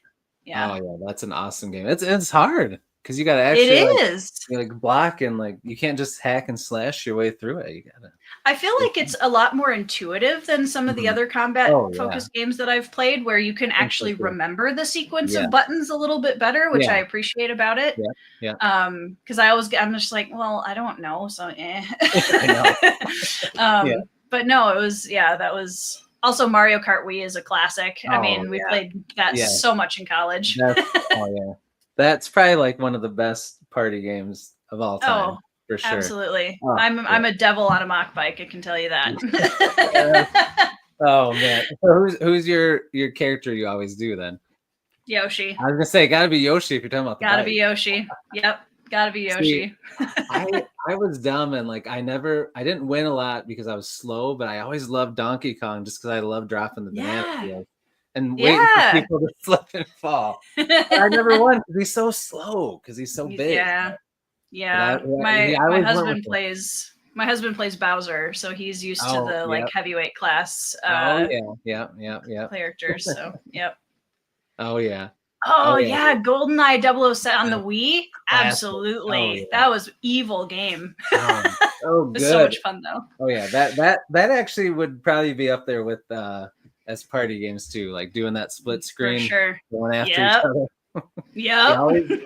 Yeah. Oh yeah, that's an awesome game. It's hard because you got to actually like block and like you can't just hack and slash your way through it. You gotta. I feel like it's a lot more intuitive than some of the other combat focused games that I've played, where you can actually remember the sequence of buttons a little bit better, which I appreciate about it. Yeah. Because I'm just like, well, I don't know, so But no, it was that was also Mario Kart Wii is a classic. I mean, we played that so much in college. That's probably like one of the best party games of all time. Oh, for sure. Absolutely. I'm a devil on a mock bike, I can tell you that. Oh man. So who's your character you always do then? Yoshi. I was gonna say gotta be Yoshi if you're talking about the Gotta be Yoshi. Yep. Gotta be Yoshi. See, I was dumb and like I didn't win a lot because I was slow, but I always loved Donkey Kong just because I love dropping the banana field and waiting for people to slip and fall. But I never won because he's so slow because he's so big. Yeah. My husband plays Bowser, so he's used to the like heavyweight class characters. So Oh yeah. Oh yeah, GoldenEye 007 on the Wii. Absolutely. That was evil game. Oh good. So much fun though. Oh yeah, that actually would probably be up there with as party games too, like doing that split screen, for sure, going after each other. Yeah.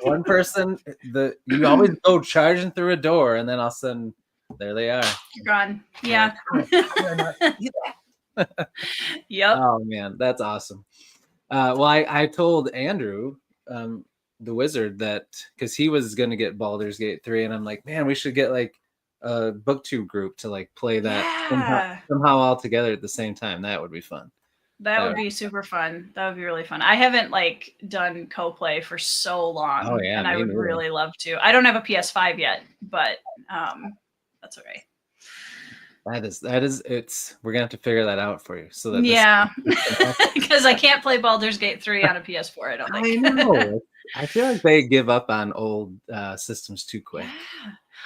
One person, you always go charging through a door, and then all of a sudden, there they are. You're gone. Yeah. Yep. Oh man, that's awesome. Well, I told Andrew, the wizard, that because he was going to get Baldur's Gate 3, and I'm like, man, we should get like a booktube group to like play that somehow all together at the same time. That would be fun. That would be super fun. That would be really fun. I haven't like done co-play for so long. Oh yeah, and I would really love to. I don't have a PS5 yet, but that's all right. That is we're gonna have to figure that out for you. So that because I can't play Baldur's Gate 3 on a PS4. I don't think. I know. I feel like they give up on old systems too quick.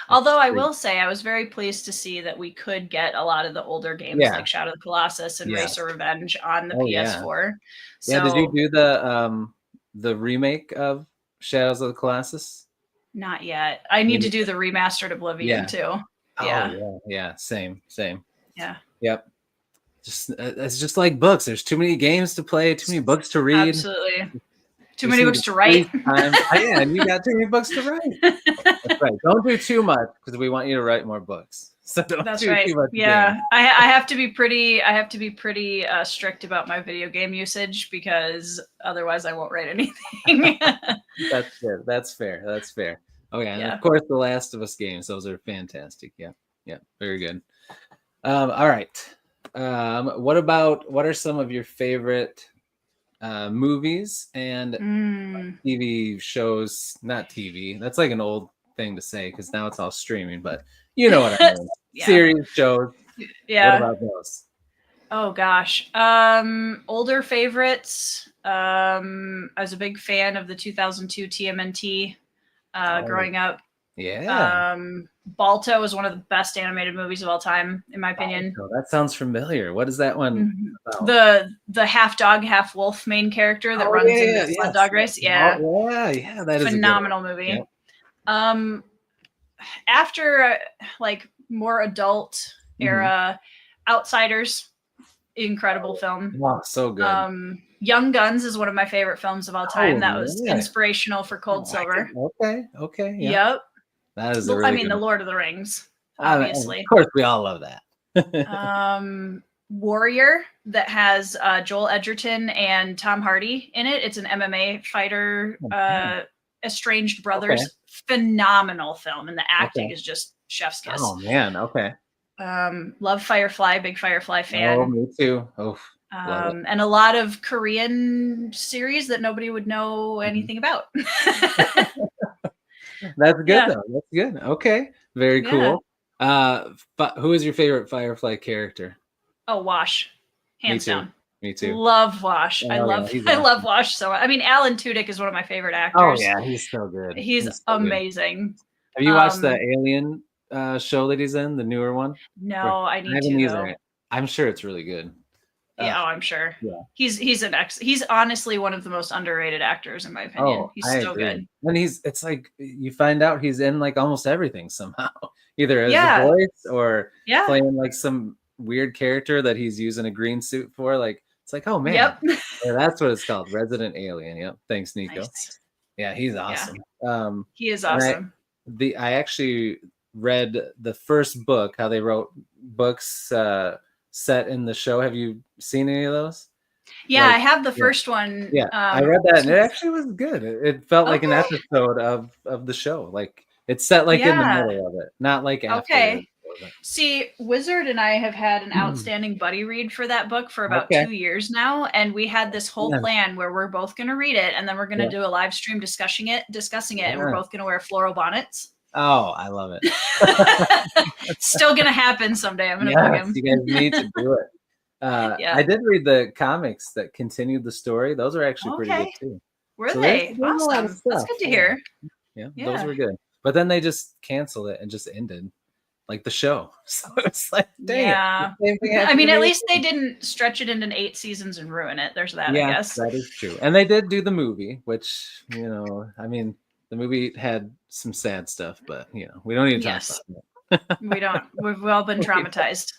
Although I will say I was very pleased to see that we could get a lot of the older games like Shadow of the Colossus and Racer Revenge on the PS4. Yeah, did you do the remake of Shadows of the Colossus? Not yet. I need to do the remastered Oblivion too. Yeah. Oh, yeah. Same. Yeah. Yep. It's just like books. There's too many games to play, too many books to read. Absolutely. Too many books to write. Yeah, and you got too many books to write. That's right. Don't do too much because we want you to write more books. So don't do too much. Yeah, I have to be pretty. I have to be pretty strict about my video game usage because otherwise I won't write anything. That's good. That's fair. Oh yeah, and of course the Last of Us games. Those are fantastic. Yeah. Very good. All right. What are some of your favorite movies and TV shows? Not TV. That's like an old thing to say because now it's all streaming, but you know what I mean. Series, shows. Yeah. What about those? Oh gosh. Older favorites. I was a big fan of the 2002 TMNT growing up. Yeah. Balto is one of the best animated movies of all time, in my opinion. Balto, that sounds familiar. What is that one about? The half dog, half wolf main character that runs in the sled dog race. Yeah. Yeah. That is phenomenal movie. Yep. After like more adult era, Outsiders, incredible film. Wow, so good. Young Guns is one of my favorite films of all time. That was inspirational for Cold Silver. Okay. Yeah. Yep. That is The Lord of the Rings, obviously. Of course, we all love that. Warrior that has Joel Edgerton and Tom Hardy in it. It's an MMA fighter, estranged brothers. Okay. Phenomenal film, and the acting is just chef's kiss. Oh man, okay. Love Firefly, big Firefly fan. Oh, me too. Oh, and a lot of Korean series that nobody would know anything about. That's good though. That's good. Okay, very cool. But who is your favorite Firefly character? Oh, Wash, hands down. Me too. Love Wash. I love Wash. So I mean, Alan Tudyk is one of my favorite actors. Oh yeah, he's so good. He's amazing. Good. Have you watched the Alien show that he's in, the newer one? No, I need to. Though. I'm sure it's really good. Yeah, I'm sure. Yeah, he's honestly one of the most underrated actors in my opinion. Oh, he's so good. And it's like you find out he's in like almost everything somehow, either as a voice or playing like some weird character that he's using a green suit for. Like it's like, oh man, that's what it's called, Resident Alien. Yep, thanks, Nico. Nice. Yeah, he's awesome. Yeah. He is awesome. I actually read the first book, how they wrote books set in the show. Have you seen any of those? Yeah, I have the first one. Yeah, I read that and it actually was good. It felt like an episode of the show. Like it's set like in the middle of it, not like after. Okay. See, Wizard and I have had an outstanding buddy read for that book for about 2 years now, and we had this whole plan where we're both going to read it, and then we're going to do a live stream discussing it, and we're both going to wear floral bonnets. Oh, I love it. Still going to happen someday. I'm going to bug him. You guys need to do it. I did read the comics that continued the story. Those are actually pretty good too. Were they? Awesome. That's good to hear. Yeah, those were good. But then they just canceled it and just ended. Like the show. So it's like, dang. I mean, at least they didn't stretch it into 8 seasons and ruin it. There's that, I guess. That is true. And they did do the movie, which, I mean, the movie had some sad stuff, but, we don't need to talk about that. We don't. We've all been traumatized.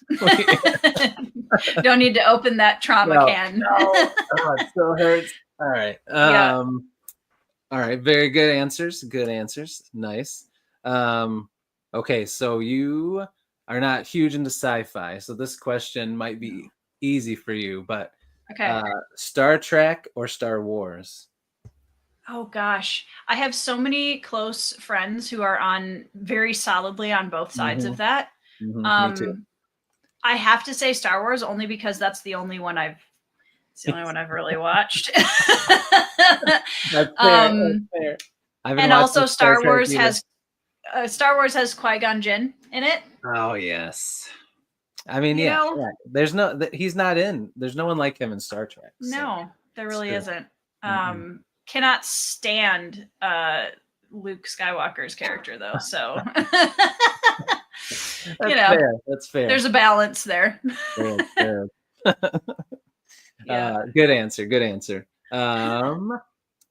Don't need to open that trauma can. No. Oh, it still hurts. All right. All right. Very good answers. Good answers. Nice. Okay, so you are not huge into sci-fi, so this question might be easy for you, but Star Trek or Star Wars? Oh gosh, I have so many close friends who are very solidly on both sides of that. Me too. I have to say Star Wars only because that's the only one I've really watched. That's fair. And also Star Wars has Qui-Gon Jinn in it. Oh yes. I mean, there's he's not in. There's no one like him in Star Trek. So no, there really isn't. Cannot stand Luke Skywalker's character, though. So, That's fair. That's fair. There's a balance there. Fair. Yeah. Good answer. Good answer. All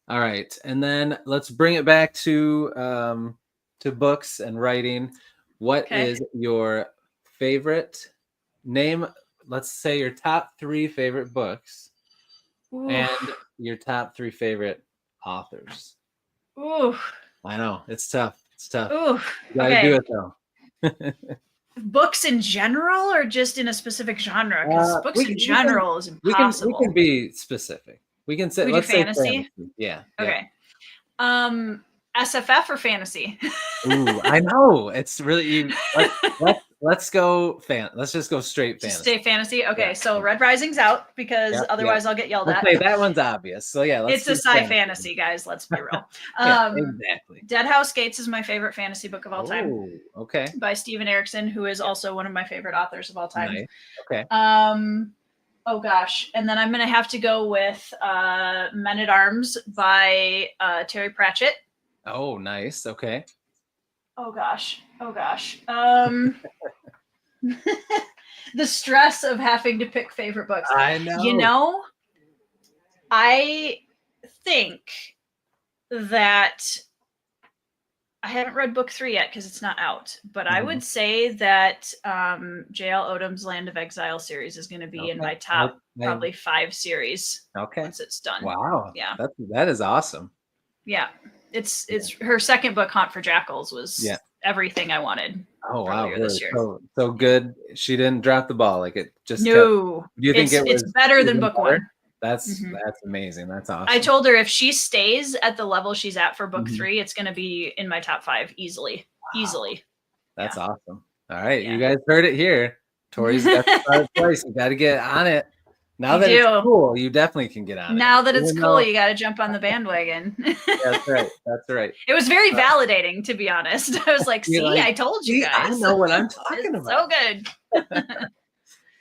right, and then let's bring it back to books and writing. What is your favorite name? Let's say your top 3 favorite books. Ooh. And your top 3 favorite authors. Ooh. I know, it's tough. It's tough. Ooh. You gotta do it though. Books in general, or just in a specific genre? Because books in general is impossible. We can be specific. We can say, let's say fantasy. Yeah. Okay. Yeah. SFF or fantasy? Ooh, I know. It's really let's go let's just go straight fantasy. Just stay fantasy. Okay, so Red Rising's out because otherwise I'll get yelled at. Okay, that one's obvious. So yeah, it's a sci-fantasy, guys. Let's be real. Exactly. Dead House Gates is my favorite fantasy book of all time. Oh, okay. By Steven Erikson, who is also one of my favorite authors of all time. Nice. Okay. Oh gosh, and then I'm gonna have to go with Men at Arms by Terry Pratchett. Oh, nice. Okay. Oh gosh. The stress of having to pick favorite books. I know. You know, I think that I haven't read book 3 yet because it's not out, but I would say that J.L. Odom's Land of Exile series is going to be in my top probably 5 series. Okay. Once it's done. Wow. Yeah. That is awesome. Yeah. It's her second book, Hunt for Jackals, was everything I wanted. Oh wow, this year. So good. She didn't drop the ball. Like it just no. Do you think it's better than book 1? That's amazing. That's awesome. I told her if she stays at the level she's at for book 3, it's going to be in my top 5 easily. Wow. Easily. That's awesome. All right, you guys heard it here. Tori's got the place. You got to get on it. Now that it's cool, you definitely can get on it. Now that it's cool, you got to jump on the bandwagon. That's right. That's right. It was very validating, to be honest. I was like, see, I told you guys. I know what I'm talking about. So good.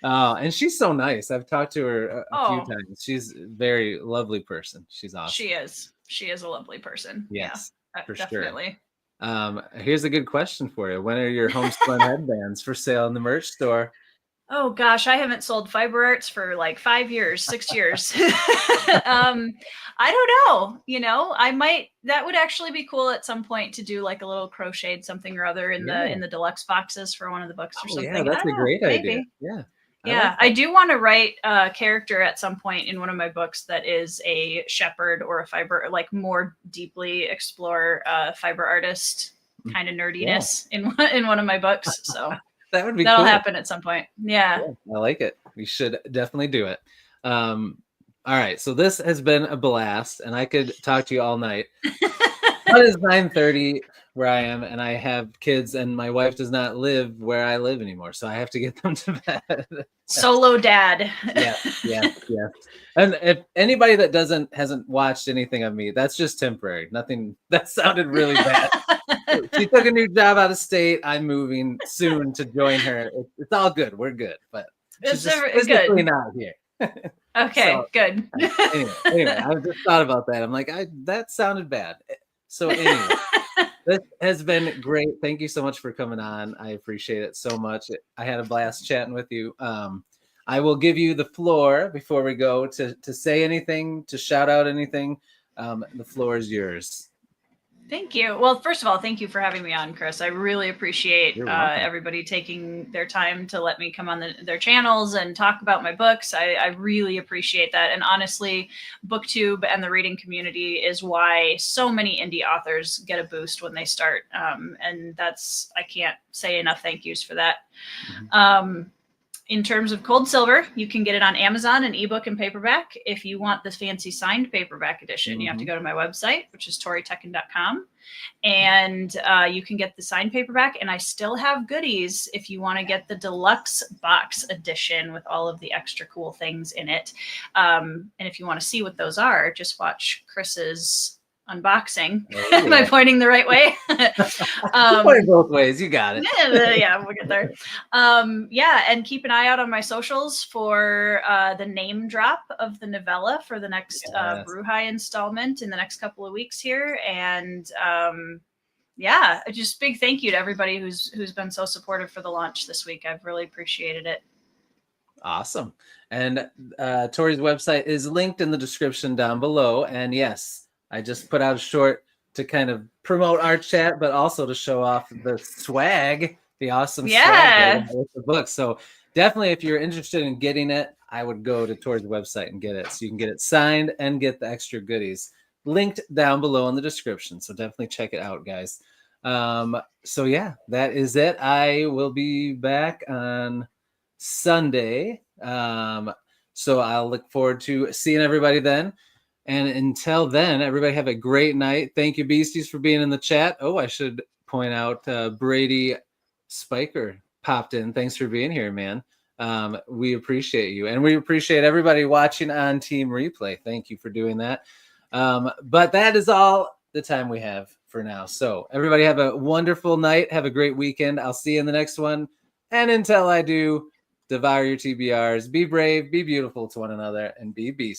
And she's so nice. I've talked to her a few times. She's a very lovely person. She's awesome. She is. She is a lovely person. Yes, for definitely. Sure. Here's a good question for you. When are your homespun headbands for sale in the merch store? Oh gosh, I haven't sold fiber arts for like 5 years, 6 years. I don't know. You know, that would actually be cool at some point to do like a little crocheted something or other in the deluxe boxes for one of the books or something. Yeah, that's a great idea. Yeah. I do want to write a character at some point in one of my books that is a shepherd or a fiber, like more deeply explore fiber artist kind of nerdiness in one of my books. So that'll happen at some point. Yeah, I like it. We should definitely do it. All right, so this has been a blast, and I could talk to you all night. But it's 9:30 where I am, and I have kids, and my wife does not live where I live anymore, so I have to get them to bed. Solo dad. Yeah. And if anybody that hasn't watched anything of me, that's just temporary. Nothing. That sounded really bad. She took a new job out of state. I'm moving soon to join her. It's all good. We're good, but she's just physically not here. Okay, good. Anyway, I just thought about that. I'm like, that sounded bad. So anyway, this has been great. Thank you so much for coming on. I appreciate it so much. I had a blast chatting with you. I will give you the floor before we go to say anything, to shout out anything. The floor is yours. Thank you. Well, first of all, thank you for having me on, Chris. I really appreciate everybody taking their time to let me come on their channels and talk about my books. I really appreciate that. And honestly, BookTube and the reading community is why so many indie authors get a boost when they start. And I can't say enough thank yous for that. In terms of Cold Silver, you can get it on Amazon in ebook and paperback. If you want the fancy signed paperback edition, you have to go to my website, which is toritecken.com. And you can get the signed paperback. And I still have goodies if you want to get the deluxe box edition with all of the extra cool things in it. And if you want to see what those are, just watch Chris's unboxing Oh, by yeah. pointing the right way. Point both ways. You got it. Yeah, we'll get there. Yeah, and keep an eye out on my socials for the name drop of the novella for the next Yes. Bruhai installment in the next couple of weeks here. And yeah, just big thank you to everybody who's been so supportive for the launch this week. I've really appreciated it. Awesome. And Tori's website is linked in the description down below. And yes, I just put out a short to kind of promote our chat, but also to show off the swag, the awesome swag with the book. So definitely, if you're interested in getting it, I would go to Tori's website and get it. So you can get it signed and get the extra goodies linked down below in the description. So definitely check it out, guys. So yeah, that is it. I will be back on Sunday. So I'll look forward to seeing everybody then. And until then, everybody have a great night. Thank you, Beasties, for being in the chat. Oh, I should point out Brady Spiker popped in. Thanks for being here, man. We appreciate you. And we appreciate everybody watching on Team Replay. Thank you for doing that. But that is all the time we have for now. So everybody have a wonderful night. Have a great weekend. I'll see you in the next one. And until I do, devour your TBRs. Be brave, be beautiful to one another, and be beast.